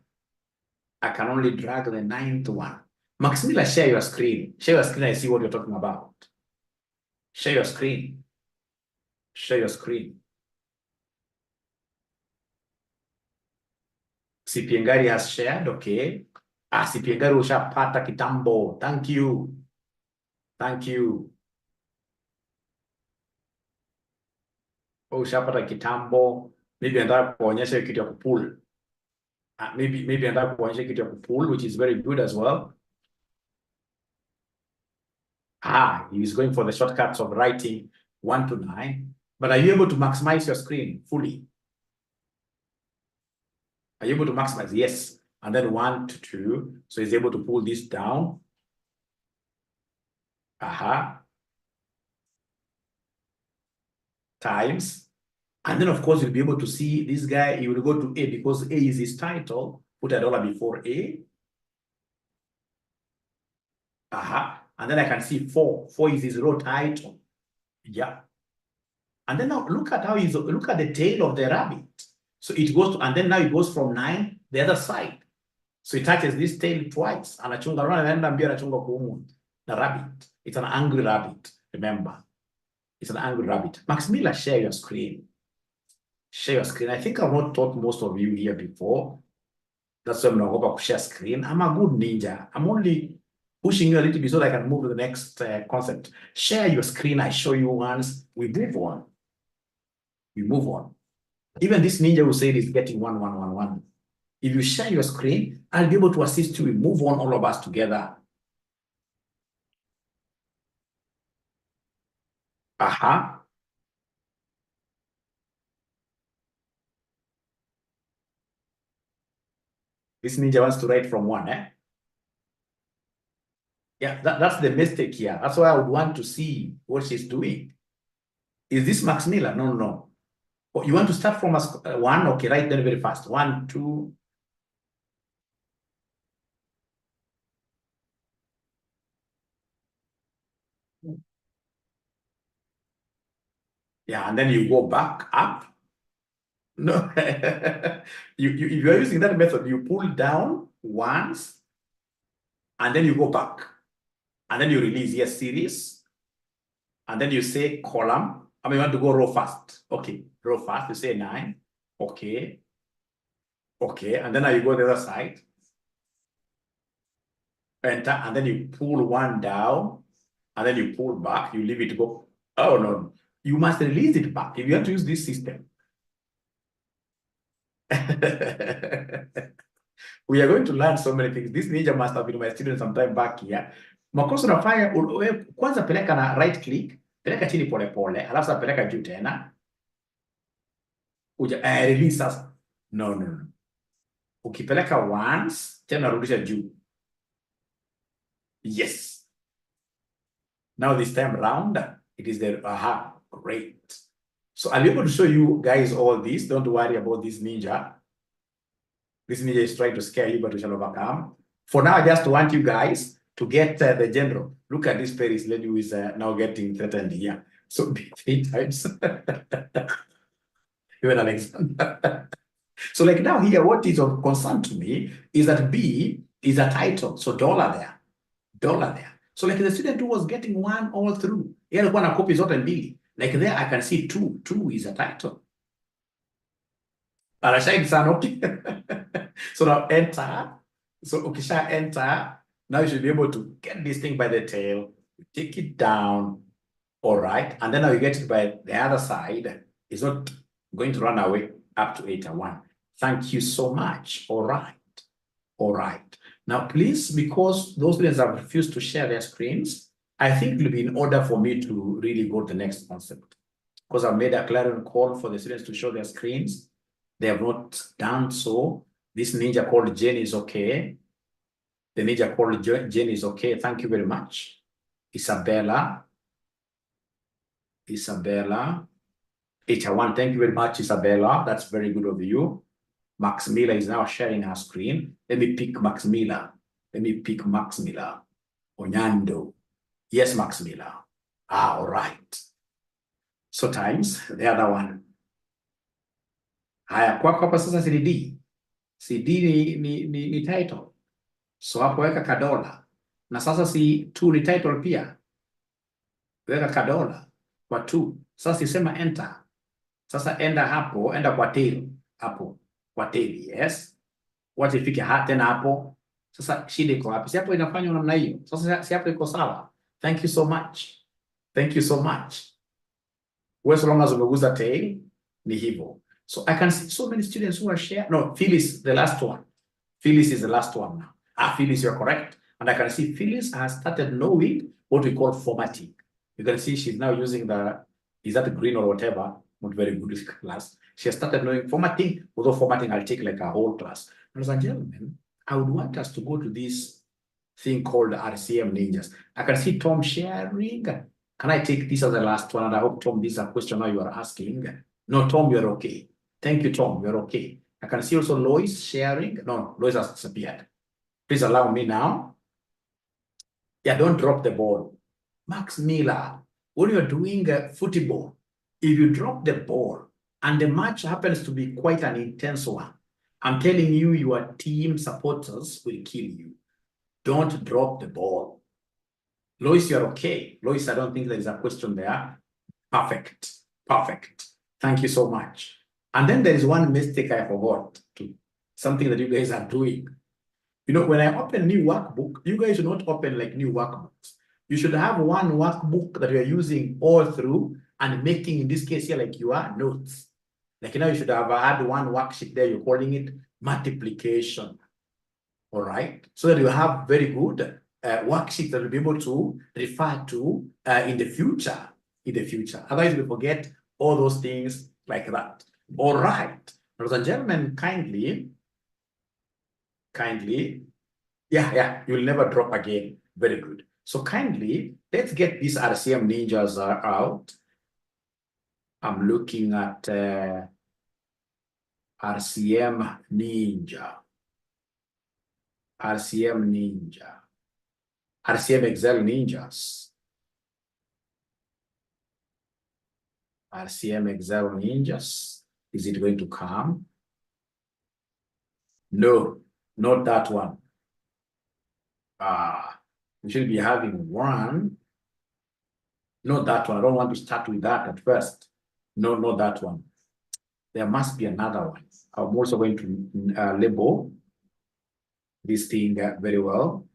the 9th one. Maximila, share your screen. Share your screen. I see what you're talking about. Share your screen. Share your screen. CPA Ngari has shared, okay. CPA Ngari ushapata kitambo. Thank you. Thank you. Ushapata kitambo. Maybe anataka kuonyesha kitu ya kupull. Maybe anataka kuonyesha kitu ya kupull, which is very good as well. He's going for the shortcuts of writing 1 to 9. But are you able to maximize your screen fully? Are you able to maximize? Yes. And then 1 to 2. So he's able to pull this down. Times. And then, of course, you'll be able to see this guy. He will go to A because A is his title. Put $1 before A. And then I can see 4. 4 is his row title. Yeah. And then now look at how look at the tail of the rabbit. So it goes to, and then now it goes from 9 the other side. So it touches this tail twice. Anachunga anaenda mbio anachunga kuumu. The rabbit. It's an angry rabbit. Remember. It's an angry rabbit. Maximila, share your screen. Share your screen. I think I've not taught most of you here before. That's why I'm not going to share screen. I'm a good ninja. I'm only pushing you a little bit so that I can move to the next concept. Share your screen. I show you once. We move on. We move on. Even this ninja who said is getting 1, 1, 1, 1. If you share your screen, I'll be able to assist you. We move on, all of us together. This ninja wants to write from 1, eh? Yeah, that's the mistake here. That's why I would want to see what she's doing. Is this Max Miller? No, no. Oh, you want to start from 1? Okay, write then very fast. 1, 2. Yeah, and then you go back up. No, if you are using that method, you pull down once, and then you go back, and then you release, yes, series, and then you say column. I mean, you want to go row first. Okay, row first, you say 9. Okay. Okay, and then now you go the other side. Enter, and then you pull 1 down, and then you pull back, you leave it go. Oh, no. You must release it back if you have to use this system. We are going to learn so many things. This ninja must have been my student sometime back here. Makosa unafanya kwanza peleka na right click, peleka chini pole pole, alafu sasa peleka juu tena. Release sasa. No. Ukipeleka once, tena rudisha juu. Yes. Now this time round, it is the great. So I'll be able to show you guys all this. Don't worry about this ninja. This ninja is trying to scare you, but we shall overcome. For now, I just want you guys to get the general. Look at this Paris lady who is now getting threatened here. So 3 times. Even Alexander. So like now here, what is of concern to me is that B is a title. So $dollar there. So like the student who was getting 1 all through. He had 1 copy zote mbili. Like there, I can see 2. 2 is a title. So now enter. So ukisha enter, now you should be able to get this thing by the tail. You take it down. All right. And then now you get it by the other side. It's not going to run away up to 8 and 1. Thank you so much. All right. Now, please, because those students have refused to share their screens, I think it will be in order for me to really go to the next concept. Because I've made a clarion call for the students to show their screens. They have not done so. This ninja called Jane is okay. The ninja called Jane is okay. Thank you very much. Isabella. H1, thank you very much, Isabella. That's very good of you. Max Miller is now sharing her screen. Let me pick Max Miller. Onyando. Yes, Max Miller. All right. So times the other one. Haya, kwako hapa sasa CD. CD ni title. So hapo weka $1. Na sasa si 2 ni title pia. Weka $1 kwa 2. Sasa sisema enter. Sasa enda hapo, enda kwa tail. Hapo, kwa tail, yes. wacha ifike tena hapo. Sasa shida iko wapi? Si hapo inafanywa namna hiyo. Sasa si hapo iko sawa. Thank you so much. Thank you so much. Well, so long as umeguza tail, ni hivyo. So I can see so many students who are sharing. No, Phyllis, the last one. Phyllis is the last one now. Phyllis, you're correct. And I can see Phyllis has started knowing what we call formatting. You can see she's now using is that green or whatever? Not very good class. She has started knowing formatting, although formatting I'll take like a whole class. Ladies and gentlemen, I would want us to go to this thing called RCM Ninjas. I can see Tom sharing. Can I take this as the last one? And I hope, Tom, this is a question now you are asking. No, Tom, you're okay. Thank you, Tom, you're okay. I can see also Lois sharing. No, Lois has disappeared. Please allow me now. Yeah, don't drop the ball. Max Miller, when you're doing football, if you drop the ball and the match happens to be quite an intense one, I'm telling you, your team supporters will kill you. Don't drop the ball. Lois, you're okay. Lois, I don't think there is a question there. Perfect. Perfect. Thank you so much. And then there is one mistake I forgot to, something that you guys are doing. You know, when I open new workbook, you guys should not open like new workbooks. You should have one workbook that you're using all through and making, in this case here, like your notes. Like now you should have had one worksheet there, you're calling it multiplication. All right. So that you have very good worksheets that you'll be able to refer to in the future. Otherwise, we forget all those things like that. All right. Ladies and gentlemen, kindly, yeah, you'll never drop again. Very good. So kindly, let's get these RCM ninjas out. I'm looking at RCM Ninja. RCM Excel Ninjas. RCM Excel Ninjas. Is it going to come? No, not that one. We should be having one. Not that one. I don't want to start with that at first. No, not that one. There must be another one. I'm also going to label this thing very well.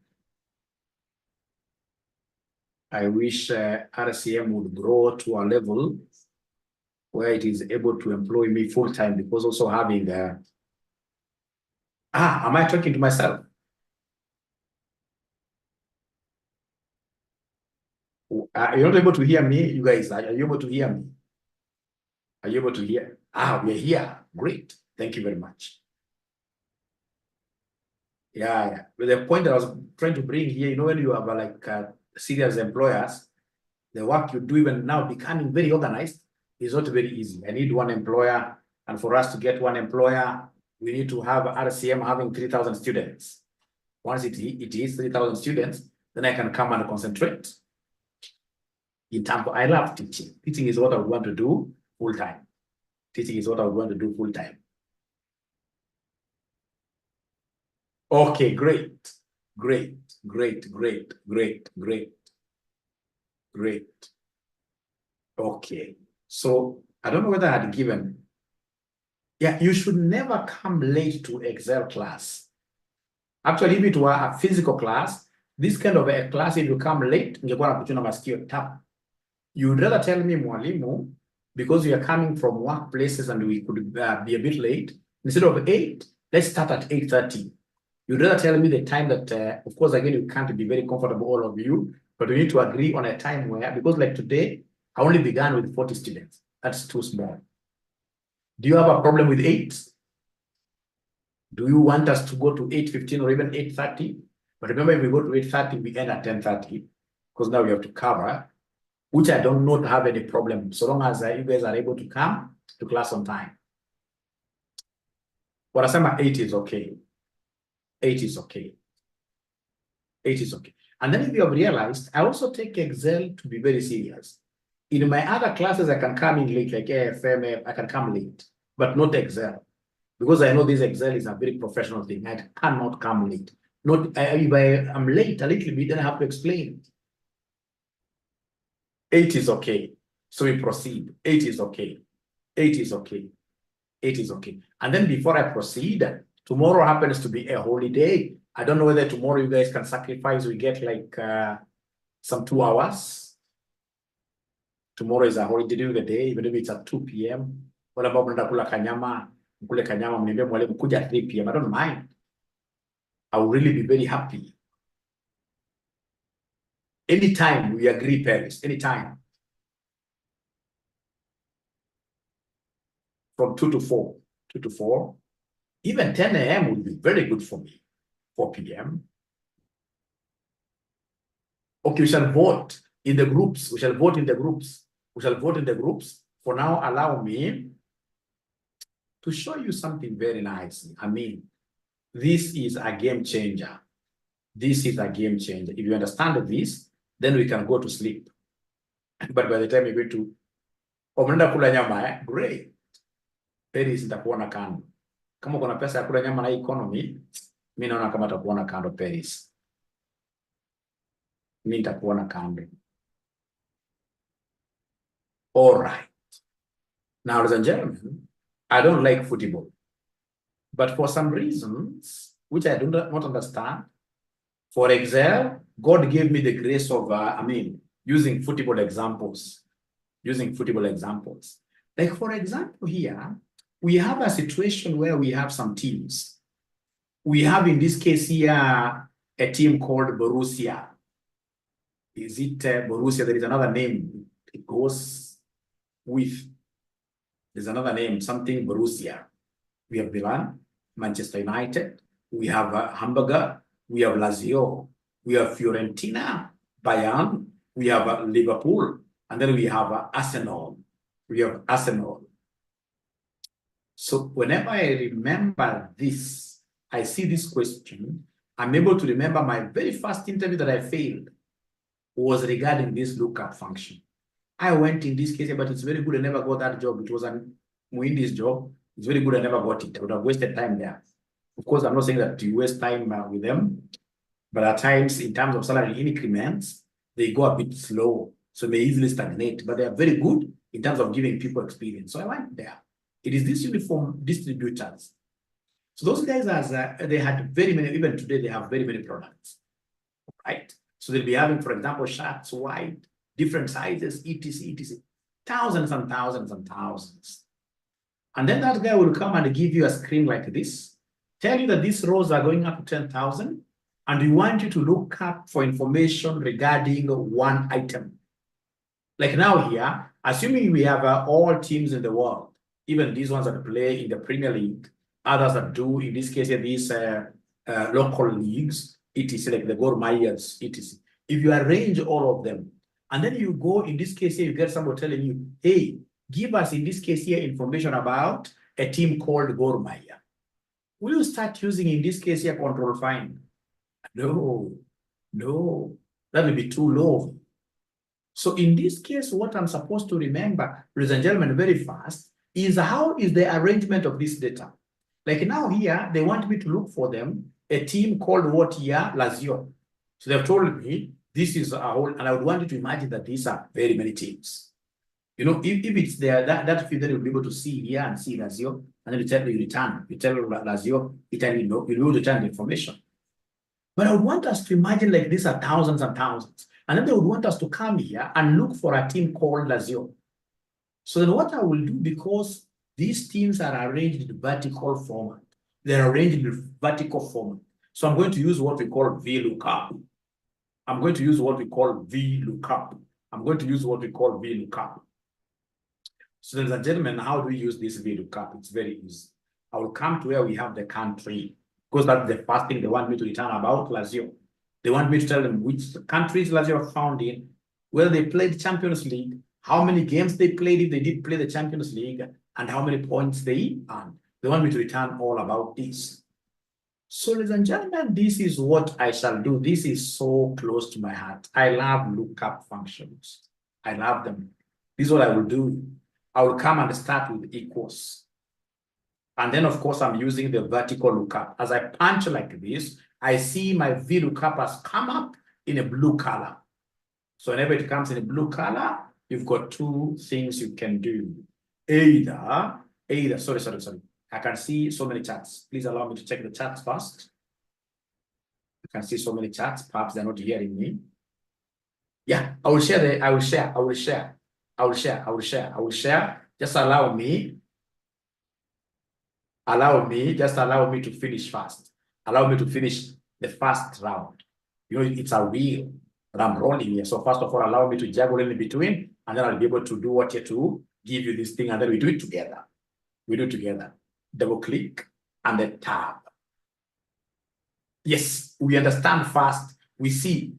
I wish RCM would grow to a level where it is able to employ me full-time, because also having am I talking to myself? You're not able to hear me, you guys. Are you able to hear me? Are you able to hear? We're here. Great. Thank you very much. Yeah. But the point that I was trying to bring here, you know, when you have like serious employers, the work you do even now becoming very organized is not very easy. I need one employer, and for us to get one employer, we need to have RCM having 3,000 students. Once it is 3,000 students, then I can come and concentrate. In terms of, I love teaching. Teaching is what I want to do full-time. Teaching is what I want to do full-time. Okay, great. Okay, so I don't know whether I had given. Yeah, you should never come late to Excel class. Actually, if it were a physical class, this kind of a class, if you come late, you'd rather tell me, mwalimu, because we are coming from workplaces and we could be a bit late, instead of 8, let's start at 8:30. You'd rather tell me the time that, of course, again, you can't be very comfortable, all of you, but we need to agree on a time where, because like today, I only began with 40 students. That's too small. Do you have a problem with 8? Do you want us to go to 8:15 or even 8:30? But remember, if we go to 8:30, we end at 10:30, because now we have to cover, which I don't not have any problem, so long as you guys are able to come to class on time. What I say, 8 is okay. 8 is okay. 8 is okay. And then if you have realized, I also take Excel to be very serious. In my other classes, I can come in late, like AFM, I can come late, but not Excel. Because I know this Excel is a very professional thing. I cannot come late. Not if I'm late a little bit, then I have to explain. 8 is okay. So we proceed. 8 is okay. 8 is okay. 8 is okay. And then before I proceed, Tomorrow happens to be a holiday. I don't know whether tomorrow you guys can sacrifice. We get like some 2 hours. Tomorrow is a holiday during the day, even if it's at 2 p.m. What about kula kanyama? Kule kanyama mniambia mwalimu kuja at 3 p.m. I don't mind. I will really be very happy. Anytime we agree, Paris, anytime. From 2 to 4. 2 to 4. Even 10 a.m. would be very good for me. 4 p.m. Okay, we shall vote in the groups. We shall vote in the groups. We shall vote in the groups. For now, allow me to show you something very nice. I mean, this is a game changer. This is a game changer. If you understand this, then we can go to sleep. But by the time you go to Omenda kula nyama, great. Paris nitakuona kando. Kama kuna pesa ya kula nyama na economy, mimi naona kama takuona kando Paris. Mimi nitakuona kando. All right. Now, ladies and gentlemen, I don't like football. But for some reasons, which I do not understand, for Excel, God gave me the grace of, using football examples. Using football examples. Like, for example, here, we have a situation where we have some teams. We have, in this case here, a team called Borussia. Is it Borussia? There is another name. It goes with, there's another name, something Borussia. We have Milan, Manchester United. We have Hamburger. We have Lazio. We have Fiorentina, Bayern. We have Liverpool. And then we have Arsenal. We have Arsenal. So whenever I remember this, I see this question, I'm able to remember my very first interview that I failed was regarding this lookup function. I went in this case, but it's very good I never got that job. It was an Muindi's job. It's very good I never got it. I would have wasted time there. Of course, I'm not saying that you waste time with them, but at times, in terms of salary increments, they go a bit slow. So they easily stagnate, but they are very good in terms of giving people experience. So I went there. It is these uniform distributors. So those guys, they had very many, even today, they have very many products, right? So they'll be having, for example, shirts, white, different sizes, etc., etc., thousands and thousands and thousands. And then that guy will come and give you a screen like this, tell you that these rows are going up to 10,000, and we want you to look up for information regarding one item. Like now here, assuming we have all teams in the world, even these ones that play in the Premier League, others that do, in this case, these local leagues, etc., like the Gormayas, etc. If you arrange all of them, and then you go, in this case here, you get somebody telling you, hey, give us, in this case here, information about a team called Gormaya. Will you start using, in this case here, control find? No, that will be too low. So in this case, what I'm supposed to remember, ladies and gentlemen, very fast, is how is the arrangement of this data. Like now here, they want me to look for them, a team called what here? Lazio. So they've told me this is a whole, and I would want you to imagine that these are very many teams. You know, if it's there, that field, then you'll be able to see here and see Lazio, and then you tell Lazio, Italy, you'll be able to return the information. But I would want us to imagine like these are thousands and thousands. And then they would want us to come here and look for a team called Lazio. So then what I will do, because these teams are arranged in vertical format, they're arranged in vertical format. So I'm going to use what we call VLOOKUP. I'm going to use what we call VLOOKUP. I'm going to use what we call VLOOKUP. So ladies and gentlemen, how do we use this VLOOKUP? It's very easy. I will come to where we have the country, because that's the first thing they want me to return about Lazio. They want me to tell them which countries Lazio are found in, whether they played Champions League, how many games they played if they did play the Champions League, and how many points they earned. They want me to return all about this. So ladies and gentlemen, this is what I shall do. This is so close to my heart. I love lookup functions. I love them. This is what I will do. I will come and start with equals. And then, of course, I'm using the vertical lookup. As I punch like this, I see my VLOOKUP has come up in a blue color. So whenever it comes in a blue color, you've got two things you can do. Sorry. I can see so many charts. Please allow me to check the charts first. I can see so many charts. Perhaps they're not hearing me. Yeah, I will share. Just allow me. Just allow me to finish fast. Allow me to finish the first round. You know, it's a wheel that I'm rolling here. So first of all, allow me to juggle in between, and then I'll be able to do what you to give you this thing, and then we do it together. We do it together. Double click and then tab. Yes, we understand fast. We see.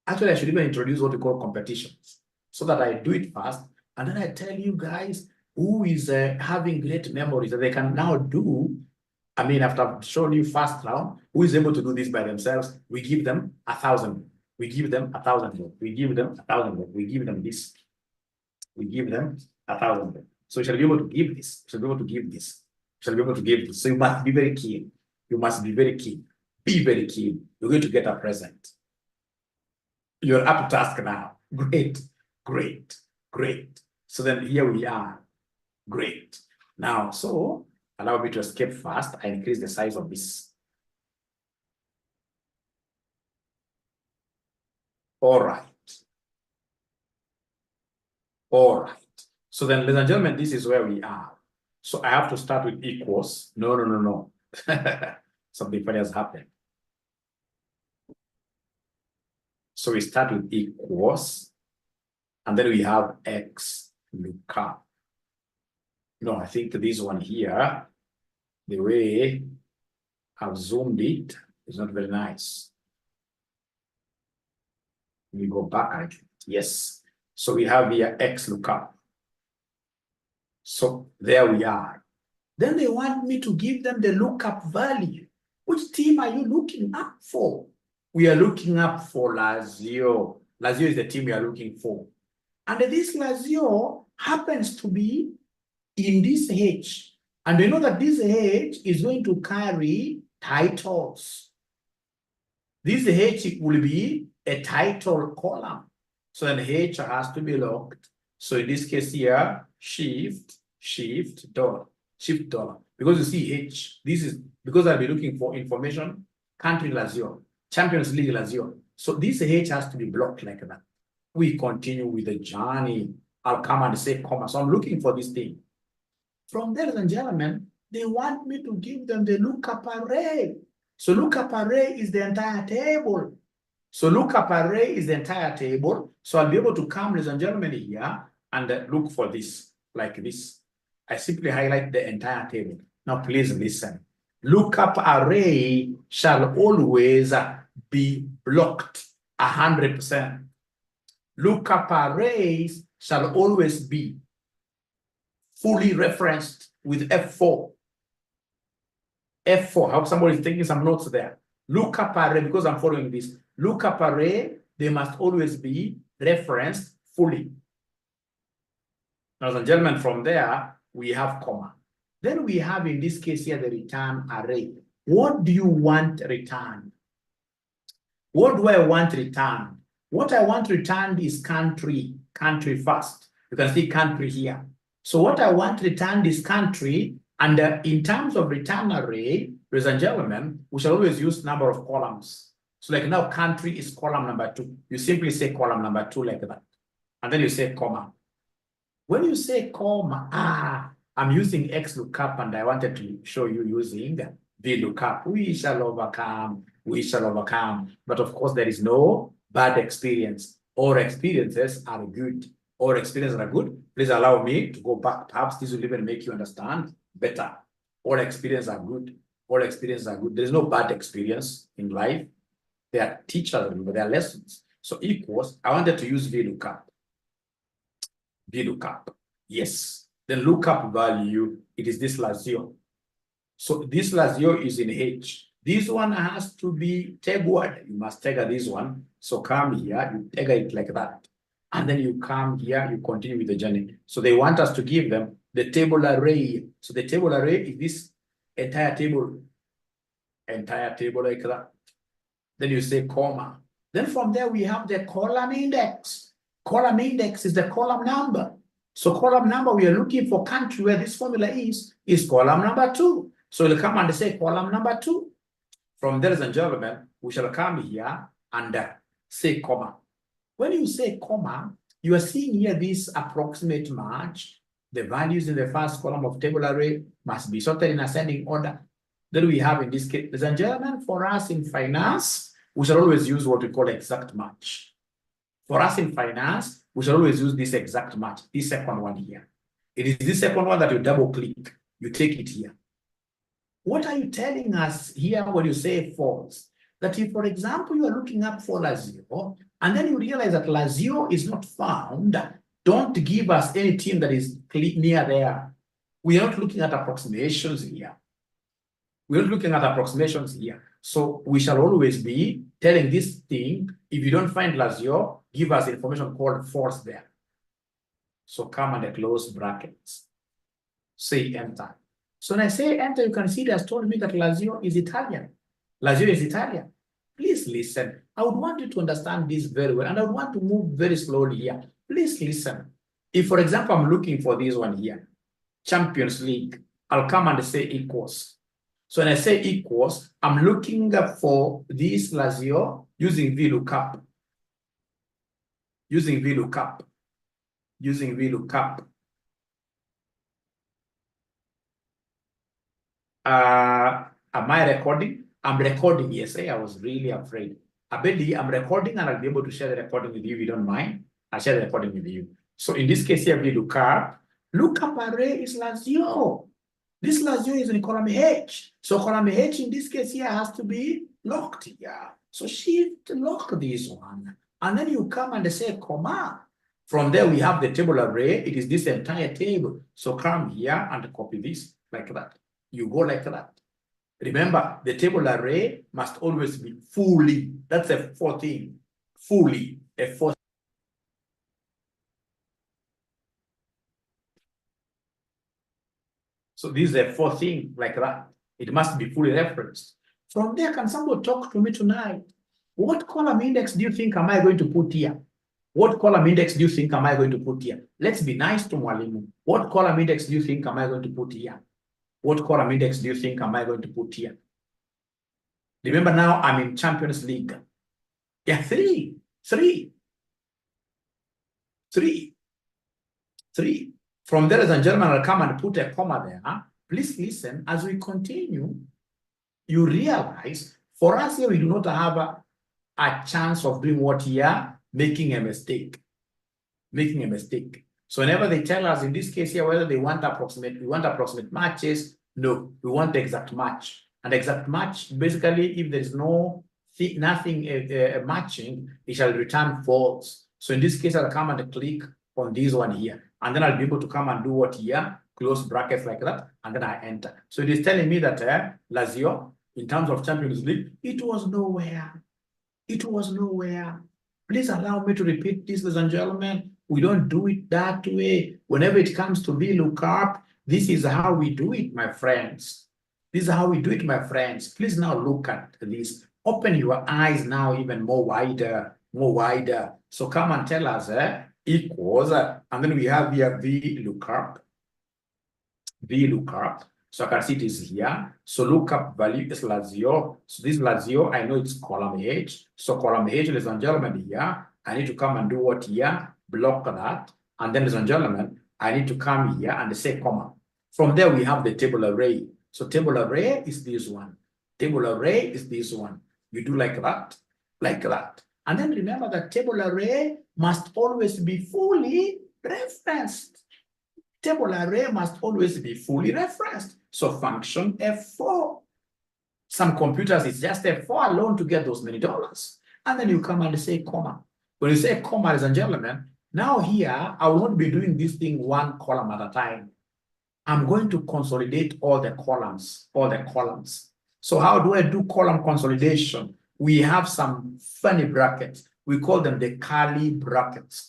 Actually, I should even introduce what we call competitions so that I do it fast, and then I tell you guys who is having great memories that they can now do. I mean, after I've shown you first round, who is able to do this by themselves? We give them 1,000. We give them 1,000. We give them 1,000. We give them this. We give them 1,000. So you shall be able to give this. You shall be able to give this. You shall be able to give this. So you must be very keen. You must be very keen. Be very keen. You're going to get a present. You're up to task now. Great, great, great. So then here we are. Great. Now, so allow me to escape fast. I increase the size of this. All right. All right. So then, ladies and gentlemen, this is where we are. So I have to start with equals. No. Something funny has happened. So we start with equals, and then we have X lookup. No, I think this one here, the way I've zoomed it is not very nice. We go back. Yes. So we have here X lookup. So there we are. Then they want me to give them the lookup value. Which team are you looking up for? We are looking up for Lazio. Lazio is the team we are looking for. And this Lazio happens to be in this H. And we know that this H is going to carry titles. This H will be a title column. So then H has to be locked. So in this case here, shift dollar. Because you see H, this is because I'll be looking for information, country Lazio, Champions League Lazio. So this H has to be blocked like that. We continue with the journey. I'll come and say comma. So I'm looking for this thing. From there, ladies and gentlemen, they want me to give them the lookup array. So lookup array is the entire table. So lookup array is the entire table. So I'll be able to come, ladies and gentlemen, here and look for this, like this. I simply highlight the entire table. Now, please listen. Lookup array shall always be blocked 100%. Lookup arrays shall always be fully referenced with F4. F4. I hope somebody is taking some notes there. Lookup array, because I'm following this. Lookup array, they must always be referenced fully. Now, ladies and gentlemen, from there, we have comma. Then we have, in this case here, the return array. What do you want returned? What do I want returned? What I want returned is country first. You can see country here. So what I want returned is country, and in terms of return array, ladies and gentlemen, we shall always use number of columns. So like now, country is column number 2. You simply say column number 2 like that. And then you say comma. When you say comma, I'm using X lookup, and I wanted to show you using V lookup. We shall overcome. But of course, there is no bad experience. All experiences are good. All experiences are good. Please allow me to go back. Perhaps this will even make you understand better. All experiences are good. All experiences are good. There is no bad experience in life. They are teachers, they are lessons. So equals, I wanted to use VLOOKUP. VLOOKUP, yes. The lookup value, it is this Lazio. So this Lazio is in H. This one has to be tagged. You must tag this one. So come here, you tag it like that. And then you come here, you continue with the journey. So they want us to give them the table array. So the table array is this entire table like that. Then you say comma. Then from there we have the column index. Column index is the column number. So So column number we are looking for country where this formula is column number 2. So we'll come and say column number 2. From there, ladies and gentlemen, we shall come here and say comma. When you say comma, you are seeing here this approximate match. The values in the first column of table array must be sorted in ascending order. Then we have in this case, ladies and gentlemen, for us in finance, we shall always use what we call exact match. For us in finance, we shall always use this exact match, this second one here. It is this second one that you double click, you take it here. What are you telling us here when you say false? That if, for example, you are looking up for Lazio, and then you realize that Lazio is not found, don't give us any team that is near there. We are not looking at approximations here. We're not looking at approximations here. So we shall always be telling this thing, if you don't find Lazio, give us information called false there. So come and close brackets. Say enter. So when I say enter, you can see it has told me that Lazio is Italian. Lazio is Italian. Please listen. I would want you to understand this very well, and I would want to move very slowly here. Please listen. If, for example, I'm looking for this one here, Champions League, I'll come and say equals. So when I say equals, I'm looking for this Lazio using VLOOKUP. Using VLOOKUP. Using VLOOKUP. Am I recording? I'm recording, yes. I was really afraid. Abedi, I'm recording and I'll be able to share the recording with you if you don't mind. I'll share the recording with you. So in this case here, VLOOKUP. Lookup array is Lazio. This Lazio is in column H. So column H in this case here has to be locked here. So shift lock this one. And then you come and say comma. From there we have the table array. It is this entire table. So come here and copy this like that. You go like that. Remember, the table array must always be fully. That's a fourth thing. Fully. A fourth. So this is a fourth thing like that. It must be fully referenced. From there, can somebody talk to me tonight? What column index do you think am I going to put here? What column index do you think am I going to put here? Let's be nice to Mwalimu. What column index do you think am I going to put here? What column index do you think am I going to put here? Remember now I'm in Champions League. Yeah, 3. From there, ladies and gentlemen, I'll come and put a comma there. Please listen, as we continue, you realize, for us here, we do not have a chance of doing what here? Making a mistake. So whenever they tell us, in this case here, whether they want approximate matches, no, we want the exact match. And exact match, basically, if there is nothing matching, it shall return false. So in this case, I'll come and click on this one here. And then I'll be able to come and do what here? Close brackets like that, and then I enter. So it is telling me that Lazio, in terms of Champions League, it was nowhere. Please allow me to repeat this, ladies and gentlemen. We don't do it that way. Whenever it comes to VLOOKUP, this is how we do it, my friends. Please now look at this. Open your eyes now even more wider. So come and tell us equals, and then we have here VLOOKUP. So I can see it is here. So lookup value is Lazio. So this Lazio, I know it's column H. So column H, ladies and gentlemen, here, I need to come and do what here? Block that. And then, ladies and gentlemen, I need to come here and say comma. From there, we have the table array. So table array is this one. You do like that. And then remember that table array must always be fully referenced. So function F4. Some computers, it's just F4 alone to get those many dollars. And then you come and say comma. When you say comma, ladies and gentlemen, now here, I will not be doing this thing one column at a time. I'm going to consolidate all the columns. So how do I do column consolidation? We have some funny brackets. We call them the curly brackets.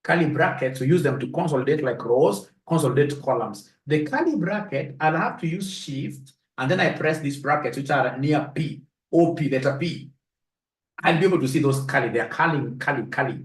Curly brackets, we use them to consolidate like rows, consolidate columns. The curly bracket, I'll have to use shift, and then I press these brackets, which are near P, OP, letter P. I'll be able to see those curly. They're curly,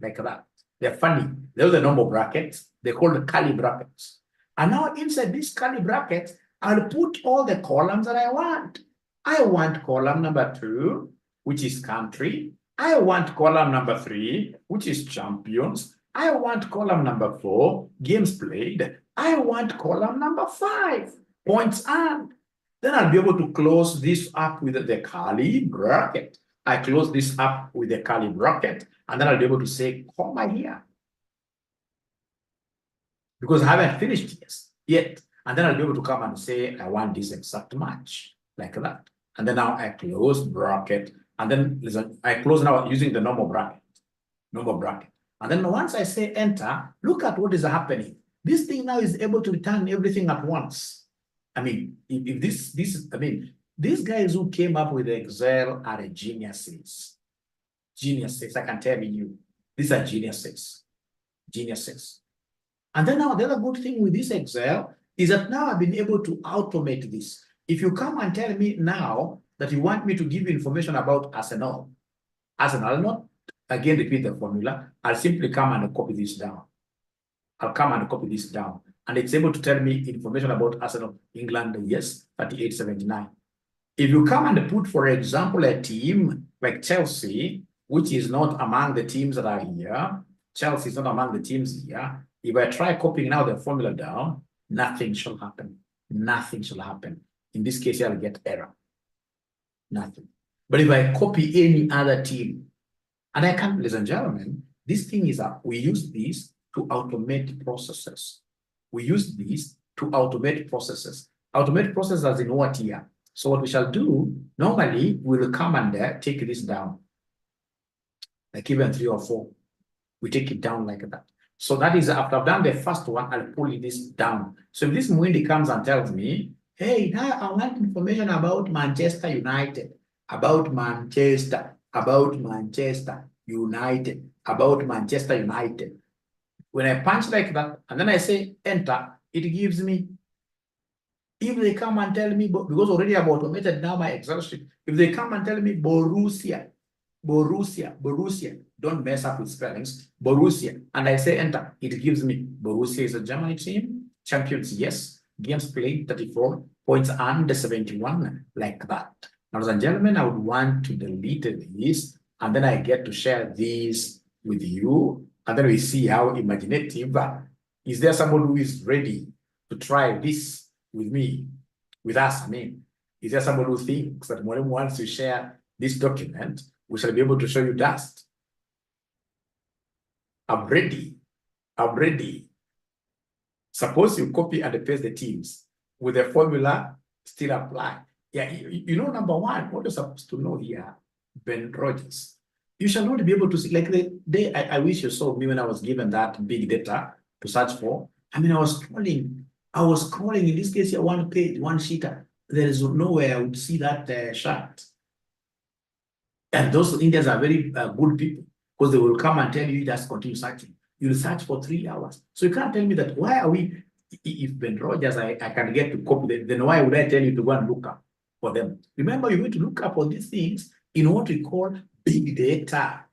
like that. They're funny. Those are the normal brackets. They're called curly brackets. And now inside these curly brackets, I'll put all the columns that I want. I want column number 2, which is country. I want column number 3, which is champions. I want column number 4, games played. I want column number 5, points earned. Then I'll be able to close this up with the curly bracket. I close this up with the curly bracket, and then I'll be able to say comma here. Because I haven't finished this yet. And then I'll be able to come and say, I want this exact match, like that. And then now I close bracket. And then listen, I close now using the normal bracket. And then once I say enter, look at what is happening. This thing now is able to return everything at once. I mean, if these guys who came up with Excel are geniuses. Geniuses, I can tell you. These are geniuses. Geniuses. And then now the other good thing with this Excel is that now I've been able to automate this. If you come and tell me now that you want me to give you information about Arsenal, I'll not again repeat the formula. I'll simply come and copy this down. And it's able to tell me information about Arsenal, England, yes, 3879. If you come and put, for example, a team like Chelsea, which is not among the teams that are here, Chelsea is not among the teams here. If I try copying now the formula down, nothing shall happen. Nothing shall happen. In this case, I'll get error. Nothing. But if I copy any other team, and I can, ladies and gentlemen, this thing is that we use this to automate processes. Automate processes as in what here? So what we shall do, normally we'll come and take this down. Like even 3 or 4. We take it down like that. So that is after I've done the first one, I'll pull this down. So if this Mwindi comes and tells me, hey, now I want information about Manchester United, about Manchester United. When I punch like that, and then I say enter, it gives me. If they come and tell me, because already I've automated now my Excel sheet, if they come and tell me Borussia, don't mess up with spellings, Borussia, and I say enter, it gives me Borussia is a German team, champions, yes, games played 34, points earned 71, like that. Now, ladies and gentlemen, I would want to delete this, and then I get to share this with you, and then we see how imaginative. Is there someone who is ready to try this with me, with us? I mean, is there someone who thinks that Mwalimu wants to share this document? We shall be able to show you dust. I'm ready. Suppose you copy and paste the teams with the formula still apply. Yeah, you know, number one, what you're supposed to know here, Ben Rogers, you shall not be able to see, like the day I wish you saw me when I was given that big data to search for. I mean, I was scrolling, in this case here, one page, one sheet. There is nowhere I would see that chart. And those Indians are very good people, because they will come and tell you just continue searching. You'll search for 3 hours. So you can't tell me that why are we, if Ben Rogers, I can get to copy them, then why would I tell you to go and look up for them? Remember, you're going to look up for these things in what we call big data.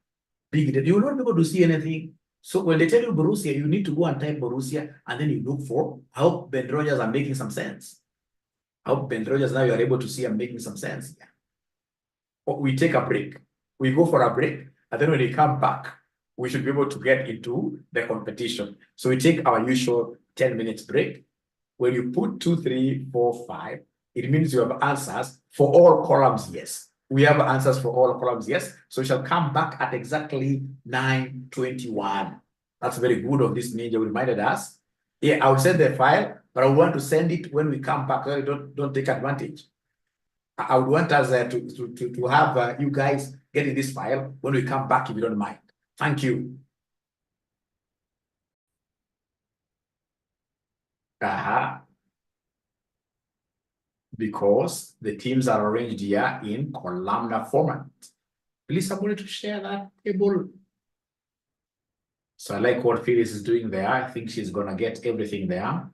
Big data. You will not be able to see anything. So when they tell you Borussia, you need to go and type Borussia, and then you look for, I hope Ben Rogers are making some sense. I hope Ben Rogers now you are able to see I'm making some sense. We take a break. We go for a break, and then when we come back, we should be able to get into the competition. So we take our usual 10 minutes break. When you put 2, 3, 4, 5, it means you have answers for all columns, yes. We have answers for all columns, yes. So we shall come back at exactly 9:21. That's very good of this ninja who reminded us. Yeah, I will send the file, but I want to send it when we come back. Don't take advantage. I would want us to have you guys getting this file when we come back, if you don't mind. Thank you. Because the teams are arranged here in columnar format. Please, somebody to share that table. So I like what Phyllis is doing there. I think she's going to get everything there.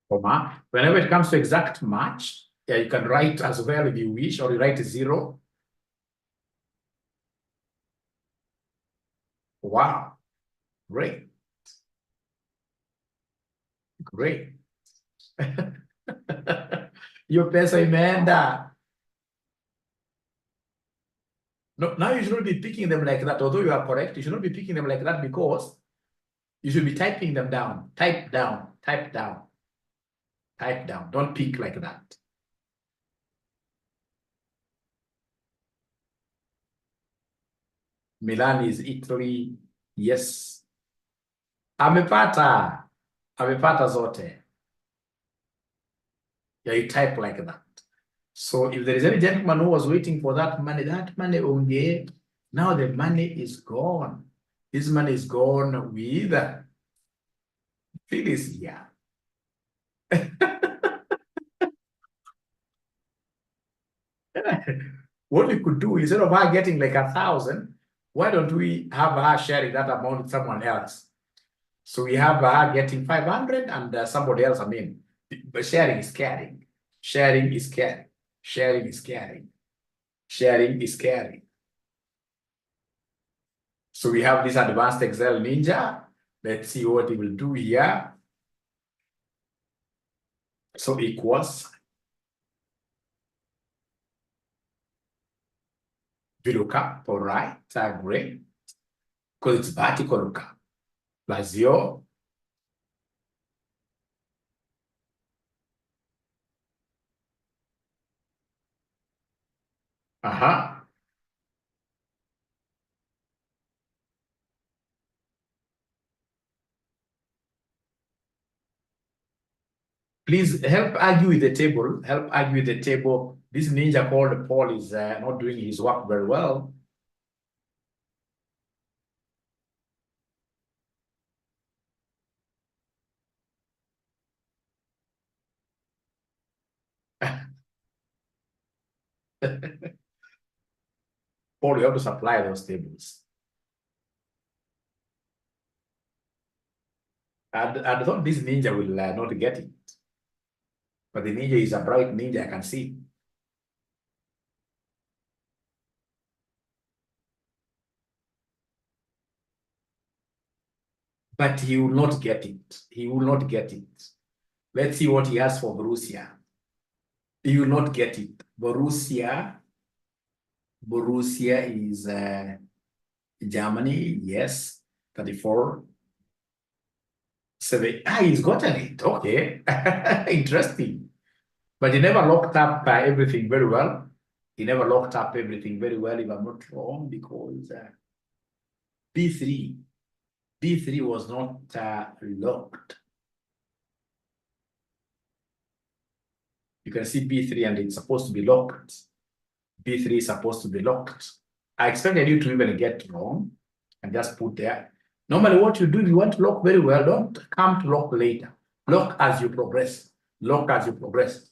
comma. Whenever it comes to exact match, yeah, you can write as well if you wish, or you write 0. Wow, great, great. Your pesa imeenda. No, now you should not be picking them like that. Although you are correct, you should not be picking them like that because you should be typing them down. Type down, type down, type down. Don't pick like that. Milan is Italy. Yes. Amepata. Amepata zote. Yeah, you type like that. So if there is any gentleman who was waiting for that money only, now the money is gone. This money is gone with Phyllis here. What we could do, instead of her getting like 1,000, why don't we have her sharing that amount with someone else? So we have her getting 500 and somebody else, but sharing is caring. Sharing is caring. Sharing is caring. Sharing is caring. So we have this advanced Excel ninja. Let's see what it will do here. So equals VLOOKUP, all right, great. Because it's vertical lookup. Plus your Please help argue with the table. Help argue with the table. This ninja called Paul is not doing his work very well. Paul, you have to supply those tables. I thought this ninja will not get it. But the ninja is a bright ninja, I can see. But he will not get it. He will not get it. Let's see what he has for Borussia. He will not get it. Borussia is Germany, yes, 34. He's gotten it. Okay. Interesting. But he never locked up everything very well. He never locked up everything very well, if I'm not wrong, because B3 was not locked. You can see B3 and it's supposed to be locked. B3 is supposed to be locked. I expected you to even get wrong and just put there. Normally what you do, if you want to lock very well, don't come to lock later. Lock as you progress. Lock as you progress.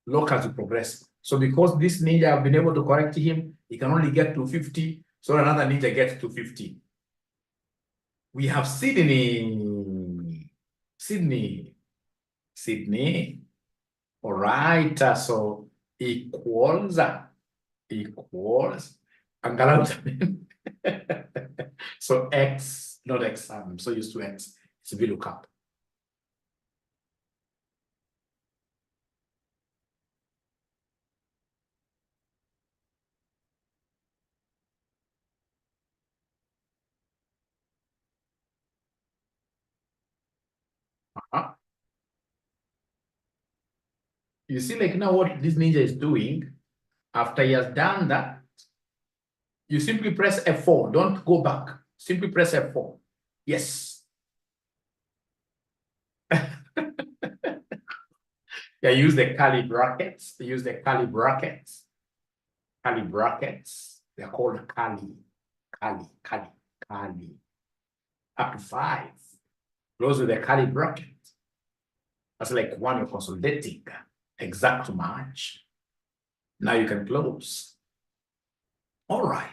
Lock as you progress. So because this ninja have been able to correct him, he can only get to 50. So another ninja gets to 50. We have Sydney. All right. So equals. So X, not X. I'm so used to X. It's VLOOKUP. You see, like now what this ninja is doing, after he has done that, you simply press F4. Don't go back. Simply press F4. Yes. Yeah, use the curly brackets. Use the curly brackets. Curly brackets. They're called curly. Up to 5. Close with the curly bracket. That's like one you're consolidating. Exact match. Now you can close. All right.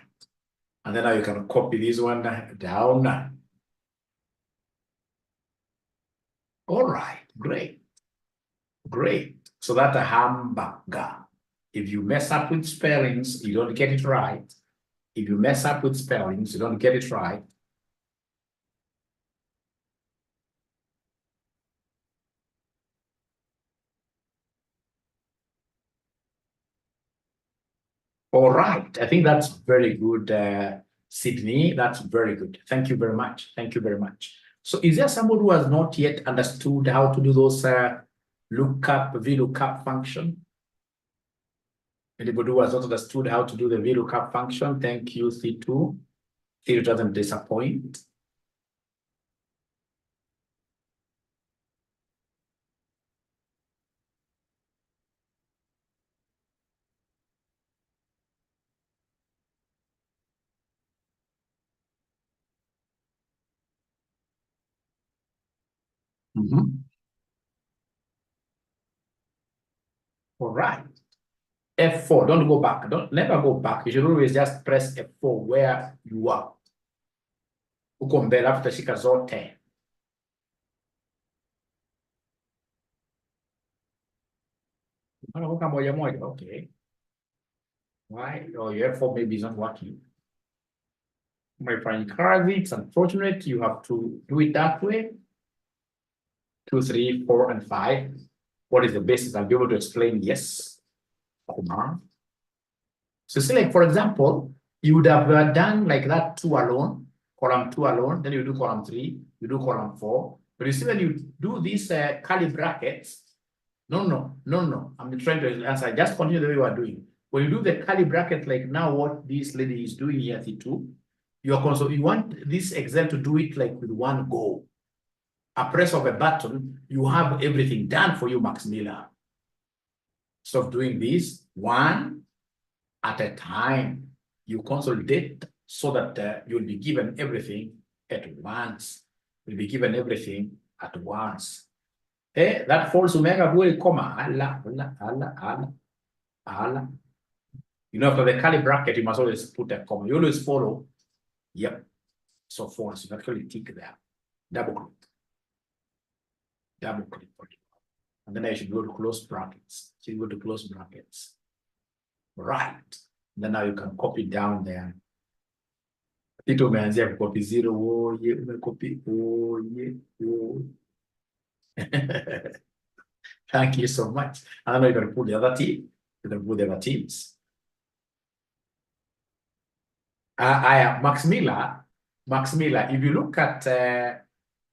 And then now you can copy this one down. All right. Great. Great. So that's a hamburger. If you mess up with spellings, you don't get it right. If you mess up with spellings, you don't get it right. All right. I think that's very good, Sydney. That's very good. Thank you very much. Thank you very much. So is there someone who has not yet understood how to do those lookup, VLOOKUP function? Anybody who has not understood how to do the VLOOKUP function? Thank you, C2. It doesn't disappoint. All right. F4, don't go back. Never go back. You should always just press F4 where you are. Uko mbele afu utashika zote. Unakuwa moja moja, okay. Why? Oh, your F4 maybe is not working. My friend Carly, it's unfortunate. You have to do it that way. 2, 3, 4, and 5. What is the basis? I'll be able to explain yes. So say like, for example, you would have done like that 2 alone, column 2 alone, then you do column 3, you do column 4. But you see when you do these curly brackets, no. I'm trying to answer. Just continue the way you are doing. When you do the curly bracket, like now what this lady is doing here, C2, you want this Excel to do it like with one go. A press of a button, you have everything done for you, Max Miller. So doing this one at a time, you consolidate so that you'll be given everything at once. You'll be given everything at once. Hey, that false omega will comma. Allah. You know, after the curly bracket, you must always put a comma. You always follow. Yep. So false. You actually tick there. Double click. Double click. And then I should go to close brackets. So you go to close brackets. Right. Then now you can copy down there. It umeanzia copy 0. Oh, yeah, copy. Oh, yeah. Oh. Thank you so much. I don't know if you can put the other team. You can put the other teams. I am Max Miller, if you look at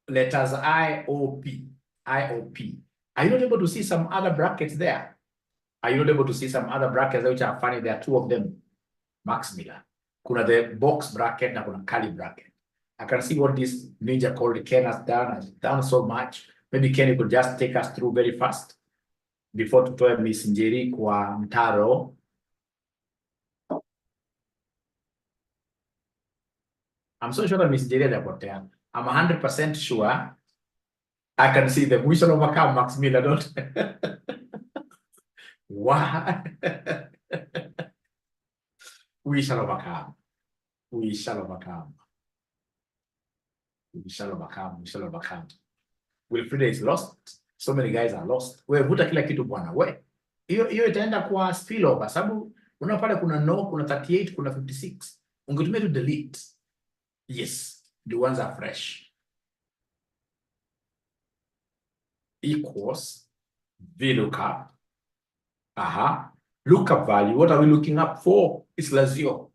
letters IOP, are you not able to see some other brackets there? Are you not able to see some other brackets which are funny? There are 2 of them. Max Miller. Kuna the box bracket na kuna curly bracket. I can see what this ninja called Ken has done so much. Maybe Ken, you could just take us through very fast before tutoe Miss Njeri kwa mtaro. I'm so sure that Miss Njeri hajapotea. I'm 100% sure I can see them. We shall overcome, Max Miller, don't Why? We shall overcome. We shall overcome. We shall overcome. We shall overcome. Wilfrida is lost. So many guys are lost. Vuta kila kitu bwana. Hiyo itaenda kwa spillover. Sababu unaona pale kuna no, kuna 38, kuna 56. Ungetumia to delete. Yes. The ones are fresh. Equals VLOOKUP. Lookup value. What are we looking up for? It's Lazio.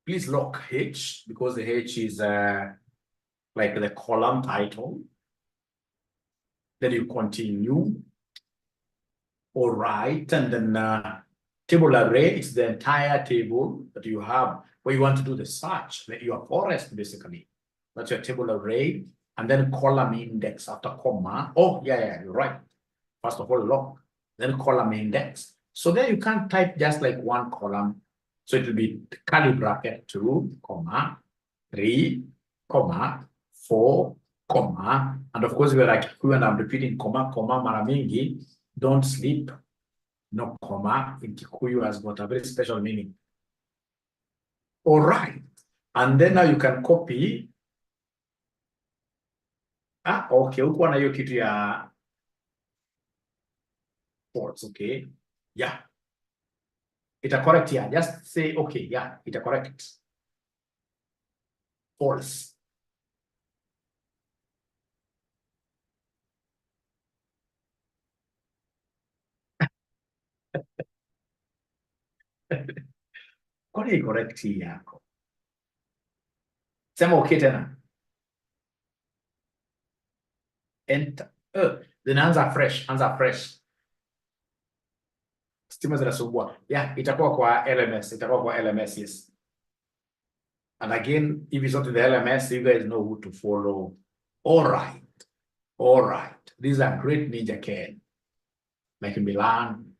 Please lock H because the H is like the column title. Then you continue. All right. And then table array, it's the entire table that you have where you want to do the search, your forest basically. That's your table array. And then column index after comma. Oh, yeah, you're right. First of all, lock. Then column index. So then you can't type just like one column. So it will be curly bracket 2, comma, 3, comma, 4, comma. And of course, we're like, when I'm repeating comma, mara mingi, don't sleep. No comma in Kikuyu has got a very special meaning. All right. And then now you can copy Okay, huko na hiyo kitu ya false, okay. Yeah. Ita correct here. Just say okay, yeah, ita correct. False. Kwani correct hii yako? Sema okay tena. Enter. Then anza fresh. Stima zinasumbua. Yeah, itakuwa kwa LMS, yes. And again, if it's not in the LMS, you guys know who to follow. All right. These are great Ninja Ken. Like Milan.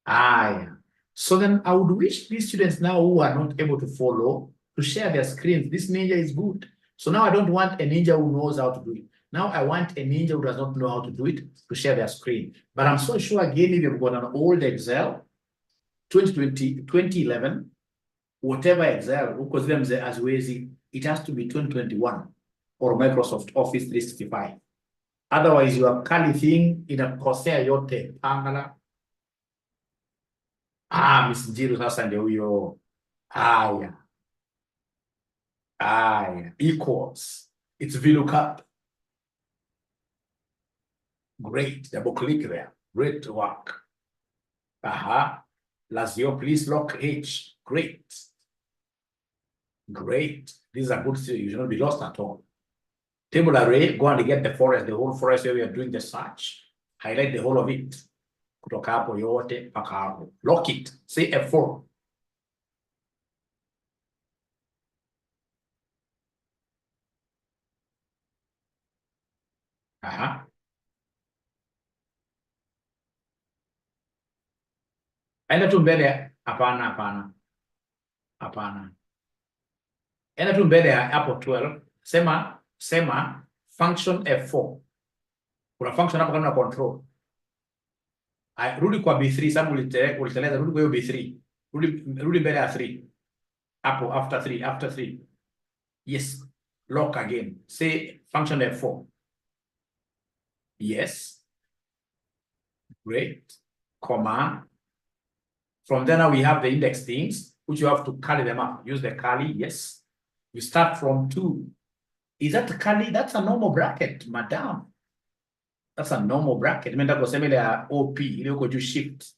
Yeah. So then I would wish these students now who are not able to follow to share their screens. This Ninja is good. So now I don't want a Ninja who knows how to do it. Now I want a Ninja who does not know how to do it to share their screen. But I'm so sure again, if you've got an old Excel, 2020, 2011, whatever Excel, as easy, it has to be 2021 or Microsoft Office 365. Otherwise, your kali thing inakosea yote. Pangala. Miss Jiru sasa ndio huyo. Haya. Equals. It's VLOOKUP. Great. Double click there. Great work. Lazio, please lock H. Great. These are good. You should not be lost at all. Table array, go and get the forest, the whole forest where we are doing the search. Highlight the whole of it. Kutoka hapo yote mpaka hapo. Lock it. Say F4. Enda tu mbele. Hapana. Enda tu mbele ya hapo 12. Sema function F4. Kuna function hapo kama control. Rudi kwa B3, sababu uliteleza, rudi kwa hiyo B3. Rudi mbele ya 3. Hapo after 3. Yes. Lock again. Say function F4. Yes. Great. Comma. From there now we have the index things, which you have to carry them up. Use the curly. Yes. You start from 2. Is that curly? That's a normal bracket, madam. That's a normal bracket. Imeenda kusema ile ya OP, ile uko juu shift.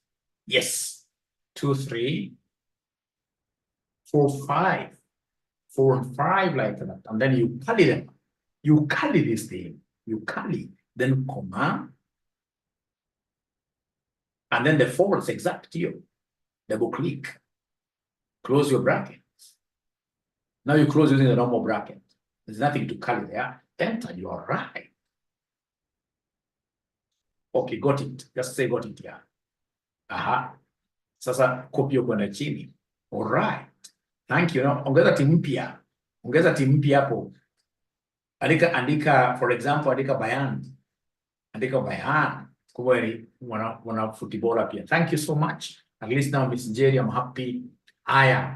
Yes. 2, 3, 4, 5. 4 and 5 like that. And then you curly them. You curly this thing. You curly. Then comma. And then the false exact here. Double click. Close your brackets. Now you close using the normal bracket. There's nothing to curly there. Enter. You are right. Okay, got it. Just say got it here. Sasa copy kwenda chini. All right. Thank you. Now, ongeza timu mpya hapo. Andika for example, andika Bayan. Kwa ni mwana footballer pia. Thank you so much. At least now Miss Jerry, I'm happy.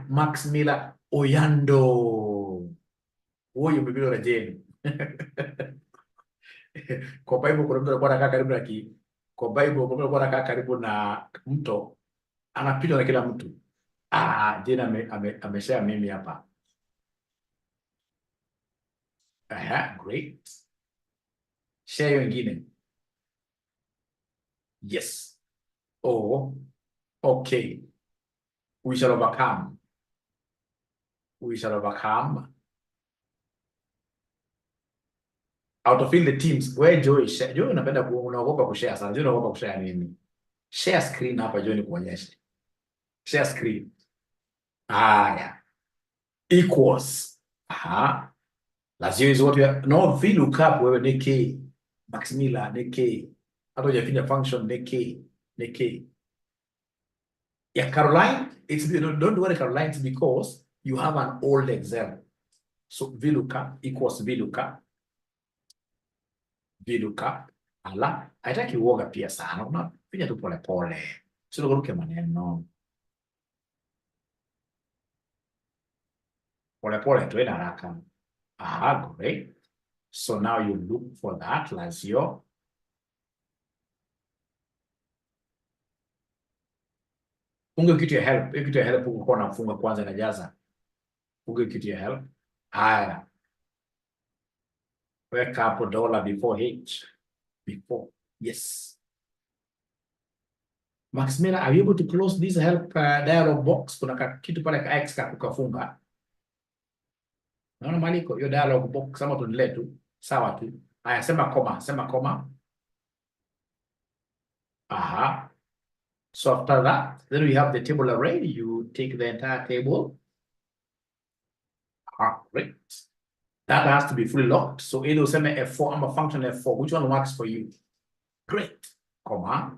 Max Miller Oyando. Huyo mbibilo la Jeni. Kwa Bible kuna mtu alikuwa anakaa karibu na kwa Bible kuna mtu alikuwa anakaa karibu na mto, anapita na kila mtu. Jeni ameshare mimi hapa. Great. Share wengine. Yes. Okay. We shall overcome. Out of the teams, where Joy share. Joy unapenda unaogopa kushare sana. Joy unaogopa kushare nini? Share screen hapa Joy nikuonyeshe. Share screen. Yeah. Equals. Lazio is what we are. No, VLOOKUP wewe ni K. Max Miller ni K. Hata hujafinya function ni K. Yeah, Caroline, don't worry Caroline, it's because you have an old Excel. So VLOOKUP equals VLOOKUP. Haitaki uoga pia sana. Unafinya tu pole. Sio kuruke maneno. Pole tu ina haraka. Great. So now you look for that lazio. Funga kitu ya help. Kitu ya help uko na funga kwanza inajaza. Funga kitu ya help. Haya. Weka hapo dollar before H. Before. Yes. Maximila, are you able to close this help dialog box? Kuna kitu pale ka X kukafunga. Naona maliko hiyo dialog box kama tuendelee tu. Sawa tu. Haya, sema comma. Aha. So after that, then we have the table array. You take the entire table. Great. That has to be fully locked. So either send F4, I'm a function F4. Which one works for you? Great. Comma.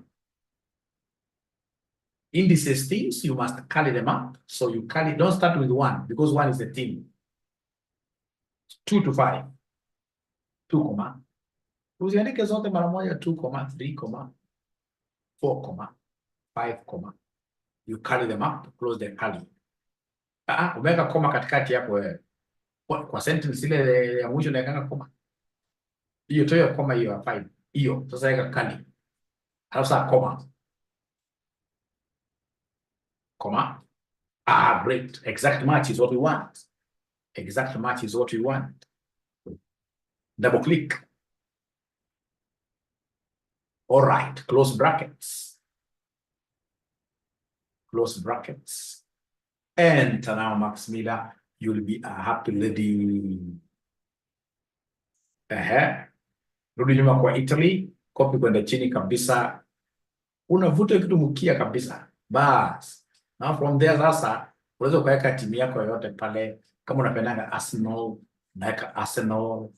Indices teams, you must carry them up. So you carry, don't start with 1 because 1 is a team. 2 to 5. 2 comma. Uziandike zote mara moja 2 comma, 3 comma, 4 comma, 5 comma. You carry them up, close the curly. Umeweka comma katikati yako wewe. Kwa sentence ile ya mwisho naekanga comma. Hiyo toyo comma hiyo ya 5. Hiyo sasa weka curly. Halafu sasa comma. Comma. Great. Exact match is what we want. Exact match is what we want. Double click. All right. Close brackets. Close brackets. Enter now, Maximila. You'll be a happy lady. Rudi nyuma kwa Italy. Copy kwenda chini kabisa. Unavuta kitu mkia kabisa. Bas. Now from there sasa, unaweza kuweka timu yako yoyote pale. Kama unapendanga Arsenal, naweka Arsenal.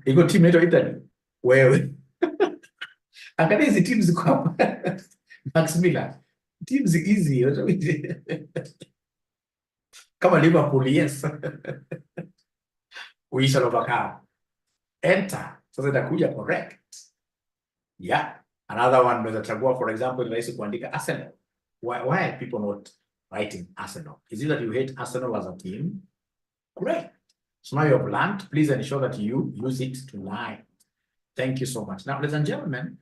Iko timu inaitwa Italy. Wewe. Angalia hizi teams ziko hapa. Maximila. Teams easy. Kama Liverpool, yes. We shall overcome. Enter. Sasa itakuja correct. Yeah. Another one unaweza chagua, for example, rahisi kuandika Arsenal. Why are people not writing Arsenal? Is it that you hate Arsenal as a team? Great. So now you have learned. Please ensure that you use it tonight. Thank you so much. Now, ladies and gentlemen,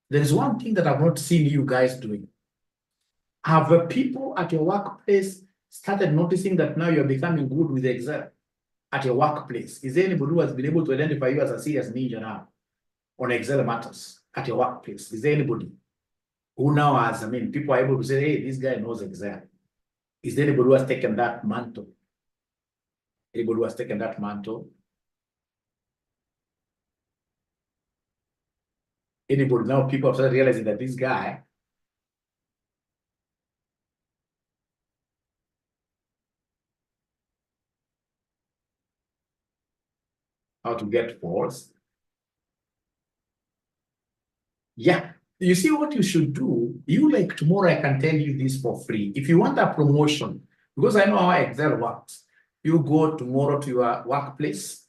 there is one thing that I've not seen you guys doing. Have the people at your workplace started noticing that now you're becoming good with Excel at your workplace? Is there anybody who has been able to identify you as a serious ninja now on Excel matters at your workplace? Is there anybody who now has, people are able to say, hey, this guy knows Excel? Is there anybody who has taken that mantle? Anybody who has taken that mantle? Anybody now? People have started realizing that this guy how to get false. Yeah. You see what you should do? You like tomorrow, I can tell you this for free. If you want a promotion, because I know how Excel works, you go tomorrow to your workplace,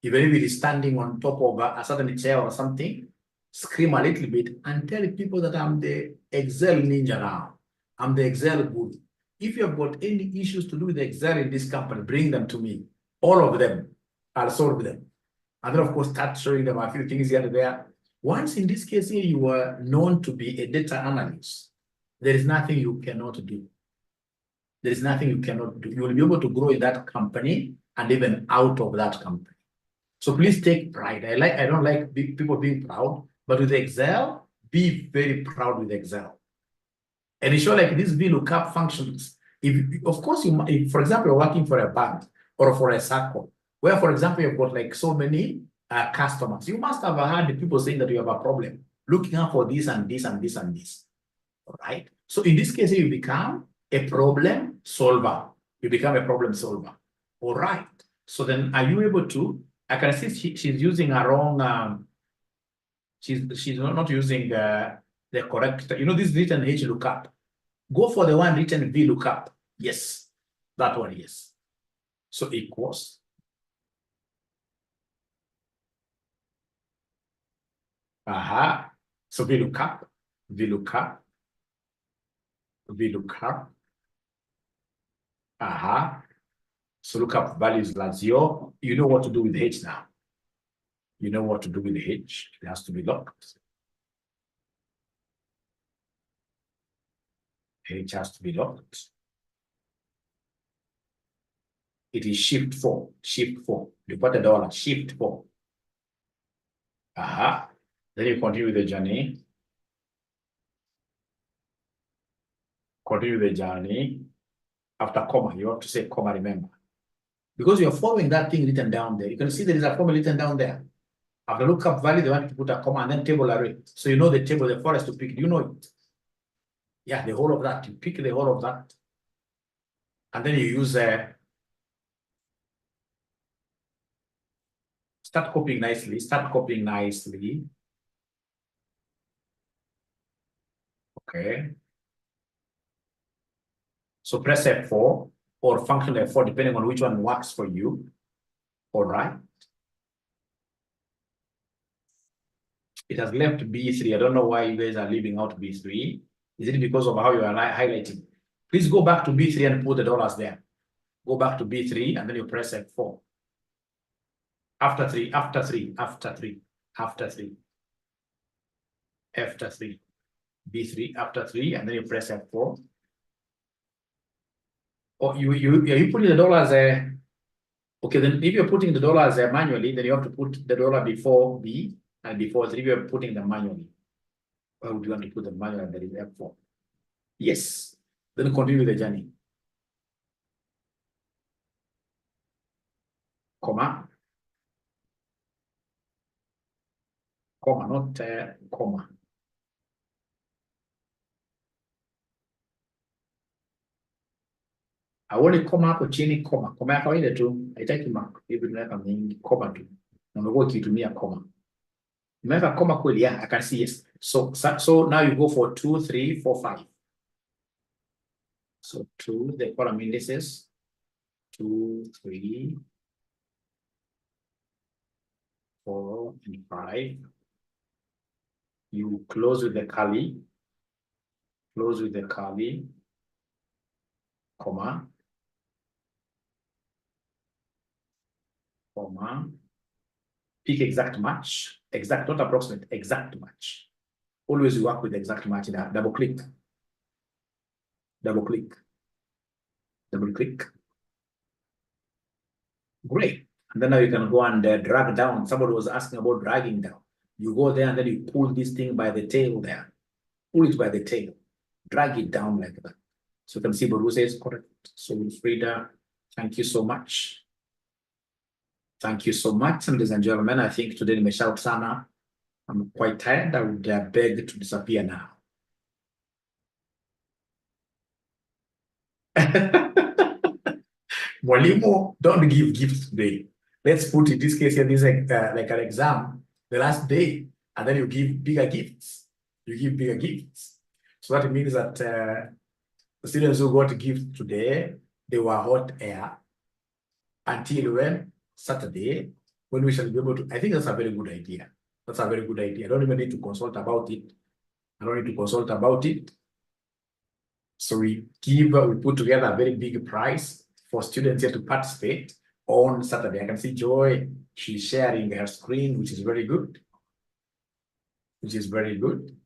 even if it is standing on top of a certain chair or something, scream a little bit and tell people that I'm the Excel ninja now. I'm the Excel guru. If you have got any issues to do with Excel in this company, bring them to me. All of them. I'll solve them. And then, of course, start showing them a few things here and there. Once in this case here, you are known to be a data analyst, there is nothing you cannot do. There is nothing you cannot do. You will be able to grow in that company and even out of that company. So please take pride. I don't like people being proud, but with Excel, be very proud with Excel. And ensure like these VLOOKUP functions. Of course, if, for example, you're working for a bank or for a circle, where, for example, you've got like so many customers, you must have heard people saying that you have a problem, looking out for this and this and this and this. All right. So in this case, you become a problem solver. You become a problem solver. All right. So then, are you able to? I can see she's using a wrong. She's not using the correct. You know, this is written H lookup. Go for the one written V lookup. Yes, that one. Yes. So equals. So VLOOKUP, So lookup values like 0. You know what to do with H now. You know what to do with H. It has to be locked. H has to be locked. It is shift 4. Shift 4. You put the dollar, shift 4. Then you continue with the journey. Continue the journey. After comma, you have to say comma, remember. Because you're following that thing written down there. You can see there is a formula written down there. After lookup value, they want to put a comma and then table array. So you know the table, the forest to pick. Do you know it? Yeah, the whole of that. You pick the whole of that. And then you use start copying nicely. Start copying nicely. Okay. So press F4 or function F4, depending on which one works for you. All right. It has left B3. I don't know why you guys are leaving out B3. Is it because of how you are highlighting? Please go back to B3 and put the dollars there. Go back to B3 and then you press F4. After 3, after 3, after 3, after 3. After 3. B3 after 3 and then you press F4. Or are you putting the dollars there? Okay, then if you're putting the dollars manually, then you have to put the dollar before B and before 3. If you're putting them manually. Why would you want to put them manually? There is F4. Yes. Then continue the journey. Comma. Comma, not comma. Awali comma hapo chini comma. Comma ya kawaida tu. Haitaki mark. Hivi tunaweka mingi comma tu. Na unakuwa ukitumia comma. Umeweka comma kweli? Yeah, I can see yes. So now you go for 2, 3, 4, 5. So 2, the column indices. 2, 3, 4, and 5. You close with the curly. Close with the curly. Comma. Comma. Pick exact match. Exact, not approximate, exact match. Always work with exact match. Double click. Double click. Double click. Great. And then now you can go and drag down. Somebody was asking about dragging down. You go there and then you pull this thing by the tail there. Pull it by the tail. Drag it down like that. So you can see Baru says correct. So Frida, thank you so much. Thank you so much, ladies and gentlemen. I think today nimeshout sana. I'm quite tired. I would beg to disappear now. Mwalimu, don't give gifts today. Let's put in this case here, this like an exam, the last day, and then you give bigger gifts. You give bigger gifts. So that means that the students who got gifts today, they were hot air until when? Saturday, when we shall be able to. I think that's a very good idea. That's a very good idea. I don't even need to consult about it. I don't need to consult about it. So we put together a very big prize for students here to participate on Saturday. I can see Joy, she's sharing her screen, which is very good. Which is very good.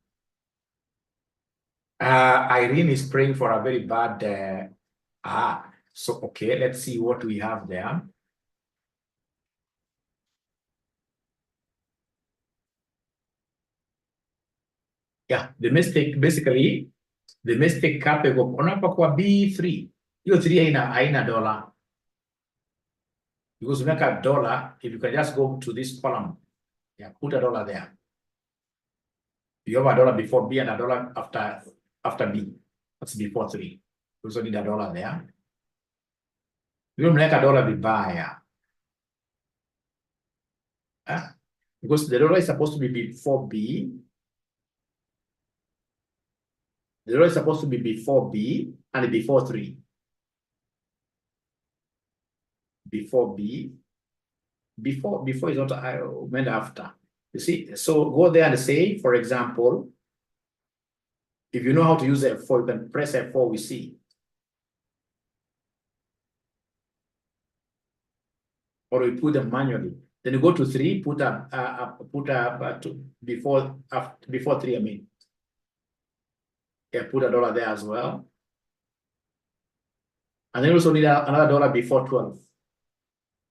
Irene is praying for a very bad, so okay, let's see what we have there. Yeah, the mistake, basically, the mistake capable, unapokuwa B3, hiyo 3 haina dollar. Because you make a dollar, if you can just go to this column, yeah, put a dollar there. You have a dollar before B and a dollar after B. That's before 3. You also need a dollar there. You don't make a dollar vibaya. Because the dollar is supposed to be before B. The dollar is supposed to be before B and before 3. Before B. Before is not meant after. You see, so go there and say, for example, if you know how to use F4, you can press F4, we see. or we put them manually. Then you go to 3, put before 3, I mean. Yeah, put $1 there as well. And then also need another $1 before 12.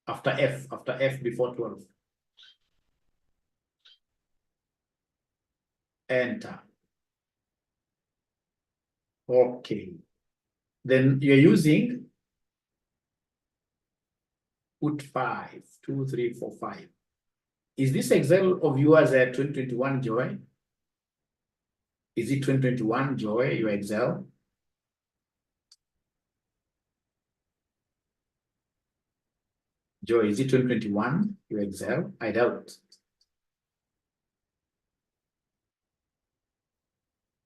After F before 12. Enter. Okay. Then you're using put 5, 2, 3, 4, 5. Is this Excel of yours a 2021, Joy? Is it 2021, Joy, your Excel? Joy, is it 2021, your Excel? I doubt.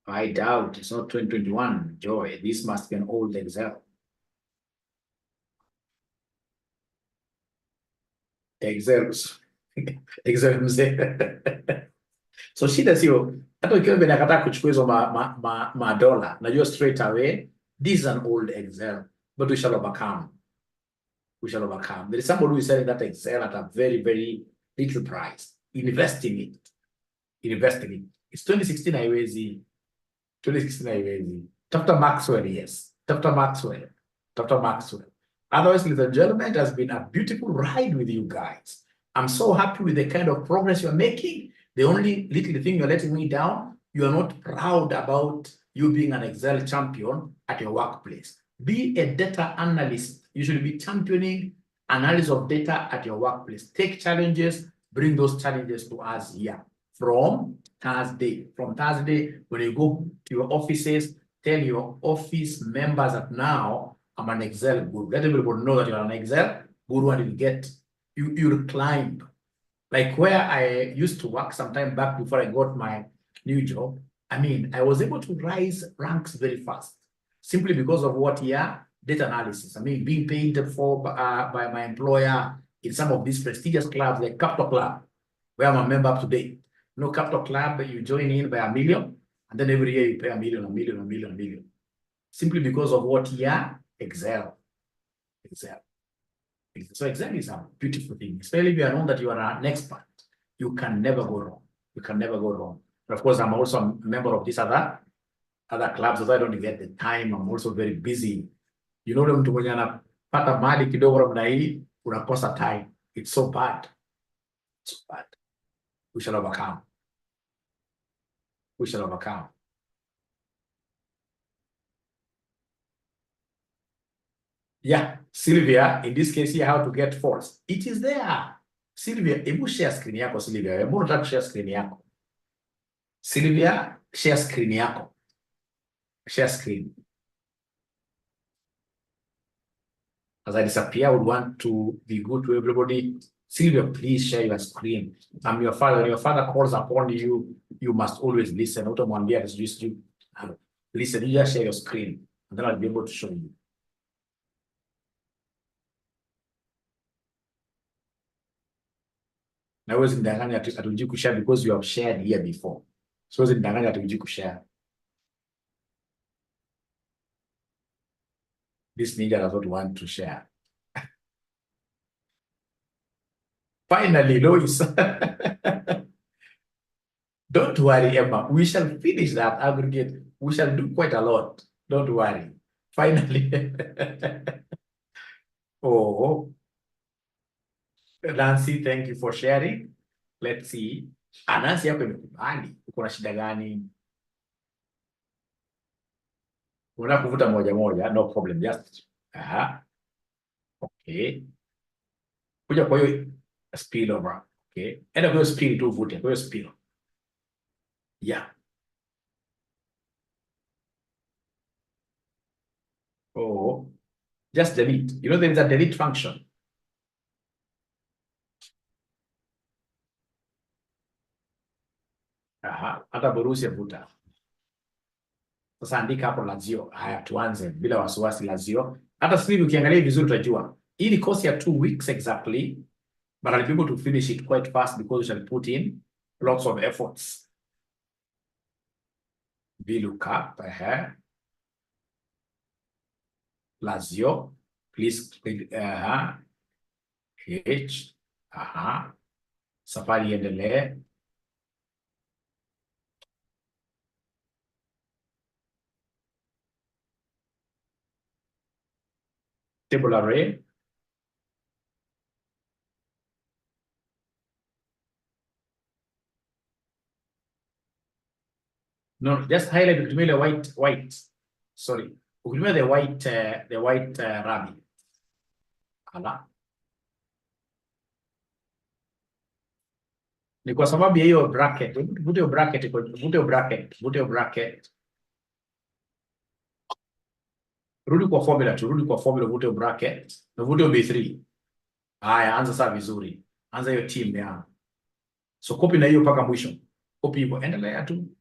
I doubt it's not 2021, Joy. This must be an old Excel. Excels. Excel mzee. So shida sio hata ukiwa benakataa kuchukua hizo $, najua straight away this is an old Excel, but we shall overcome. We shall overcome. There is somebody who is selling that Excel at a very, very little price. Invest in it. Invest in it. It's 2016 haiwezi. 2016 haiwezi. Tafuta Maxwell, yes. Tafuta Maxwell. Tafuta Maxwell. Otherwise, ladies and gentlemen, it has been a beautiful ride with you guys. I'm so happy with the kind of progress you're making. The only little thing you're letting me down, you are not proud about you being an Excel champion at your workplace. Be a data analyst. You should be championing analysis of data at your workplace. Take challenges, bring those challenges to us here from Thursday. From Thursday, when you go to your offices, tell your office members that now I'm an Excel guru. Let everybody know that you're an Excel guru and you'll climb. Like where I used to work sometime back before I got my new job, I mean, I was able to rise ranks very fast simply because of what here? Data analysis. I mean, being paid for by my employer in some of these prestigious clubs like Capital Club, where I'm a member up to date. You know, Capital Club, you join in by $1 million, and then every year you pay $1 million, $1 million, $1 million, $1 million. Simply because of what here? Excel. Excel. So Excel is a beautiful thing, especially if you know that you are an expert. You can never go wrong. You can never go wrong. But of course, I'm also a member of these other clubs, so I don't get the time. I'm also very busy. You know, mtu mwenye anapata mali kidogo namna hii, unakosa time. It's so bad. It's so bad. We shall overcome. We shall overcome. Yeah, Sylvia, in this case here, how to get false. It is there. Sylvia, hebu share screen yako, Sylvia. Hebu nataka share screen yako. Sylvia, share screen yako. Share screen. As I disappear, I would want to be good to everybody. Sylvia, please share your screen. I'm your father. When your father calls upon you, you must always listen. Utamwambia just you listen. You just share your screen, and then I'll be able to show you. Na wewe usinidanganye atujui kushare because you have shared here before. So usinidanganye atujui kushare. This ninja does not want to share. Finally, Lois. Don't worry, Emma. We shall finish that aggregate. We shall do quite a lot. Don't worry. Finally. Oh, Nancy, thank you for sharing. Let's see. Nancy yako imekubali. Uko na shida gani? Unataka kuvuta moja moja, no problem. Just okay. Kuja kwa hiyo spill over. Okay. Enda kwa hiyo spill tu uvute. Kwa hiyo spill. Yeah. Oh, just delete. You know, there is a delete function. Hata Borussia vuta. Sasa andika hapo Lazio. Haya, tuanze bila wasiwasi Lazio. Hata sisi ukiangalia vizuri utajua. Hii ni course ya 2 weeks exactly, but I'll be able to finish it quite fast because we shall put in lots of efforts. VLOOKUP, Lazio, please click, H. Safari iendelee. Table array. No, just highlight ukitumia ile white. Sorry. Ukitumia the white rabbit. Ala. Ni kwa sababu ya hiyo bracket. Vute hiyo bracket. Rudi kwa formula tu, vute bracket. Na vute B3. Haya, anza saa vizuri. Anza hiyo team ya. So copy na hiyo mpaka mwisho. Copy hivyo, endelea tu.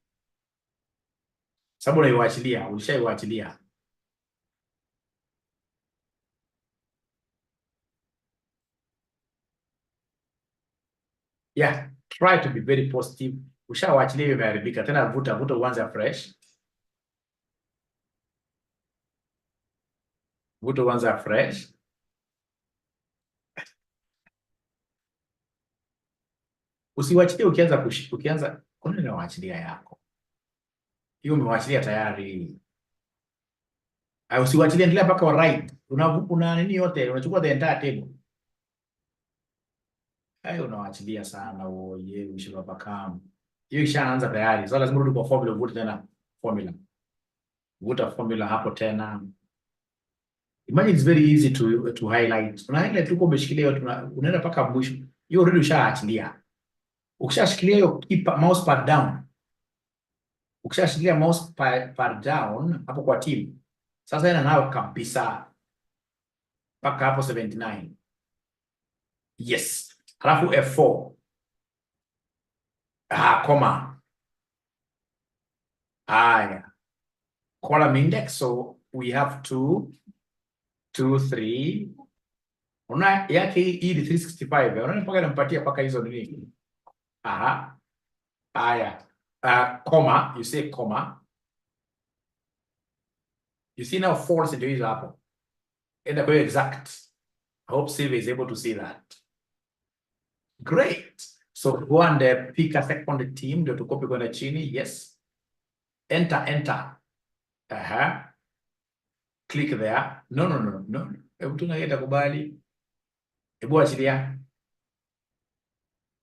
Sababu unaiwachilia, ulishaiwachilia. Yeah, try to be very positive. Ushawachilia hiyo imeharibika. Tena vuta uanze fresh. Vuta uanze fresh. Usiwachilie ukianza kwa nini unawaachilia yako? Hiyo umewachilia tayari. Usiwachilie, endelea mpaka wa right. Una nini yote, unachukua the entire table. Unawaachilia sana oye, ushiwapakamu. Hiyo ishaanza tayari. So lazima urudi kwa formula, uvute tena formula. Vuta formula hapo tena. Imagine it's very easy to highlight. Una highlight uko umeshikilia yote, unaenda mpaka mwisho. Hiyo already ushaachilia. Ukishashikilia hiyo keep mouse pad down. Ukishashikilia mouse pad down hapo kwa team. Sasa ina nao kabisa. Paka hapo 79. Yes. Halafu F4. Comma. Column index. So we have 2, 3. Una yake hii ni 365. Unaona mpaka inampatia paka hizo nini? Comma, you say comma. You see now false into hizo hapo. Enda kwa exact. I hope Sylvia is able to see that. Great. So go and pick a second team ndio tukopi kwenda chini. Yes. Enter. Click there. No. Hebu tunaenda kubali. Hebu achilia.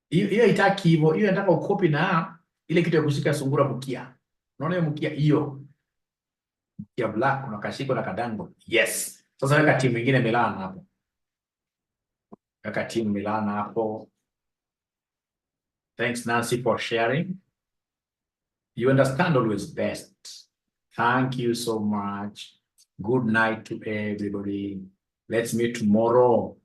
Hiyo itaki hivyo. Hiyo nataka ukopi na ile kitu ya kushika sungura mkia. Unaona hiyo mkia hiyo? Mkia black kuna kashiko na kadango. Yes. Sasa weka timu nyingine Milan hapo. Weka timu Milan hapo. Thanks Nancy for sharing. You understand always best. Thank you so much. Good night to everybody. Let's meet tomorrow.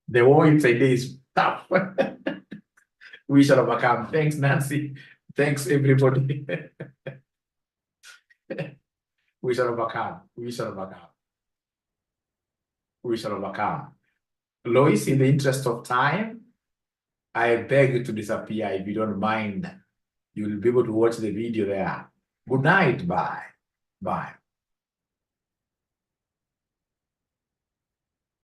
The war inside is tough. We shall overcome. Thanks, Nancy. Thanks, everybody. We shall overcome. Lois, in the interest of time, I beg you to disappear if you don't mind. You will be able to watch the video there. Good night. Bye.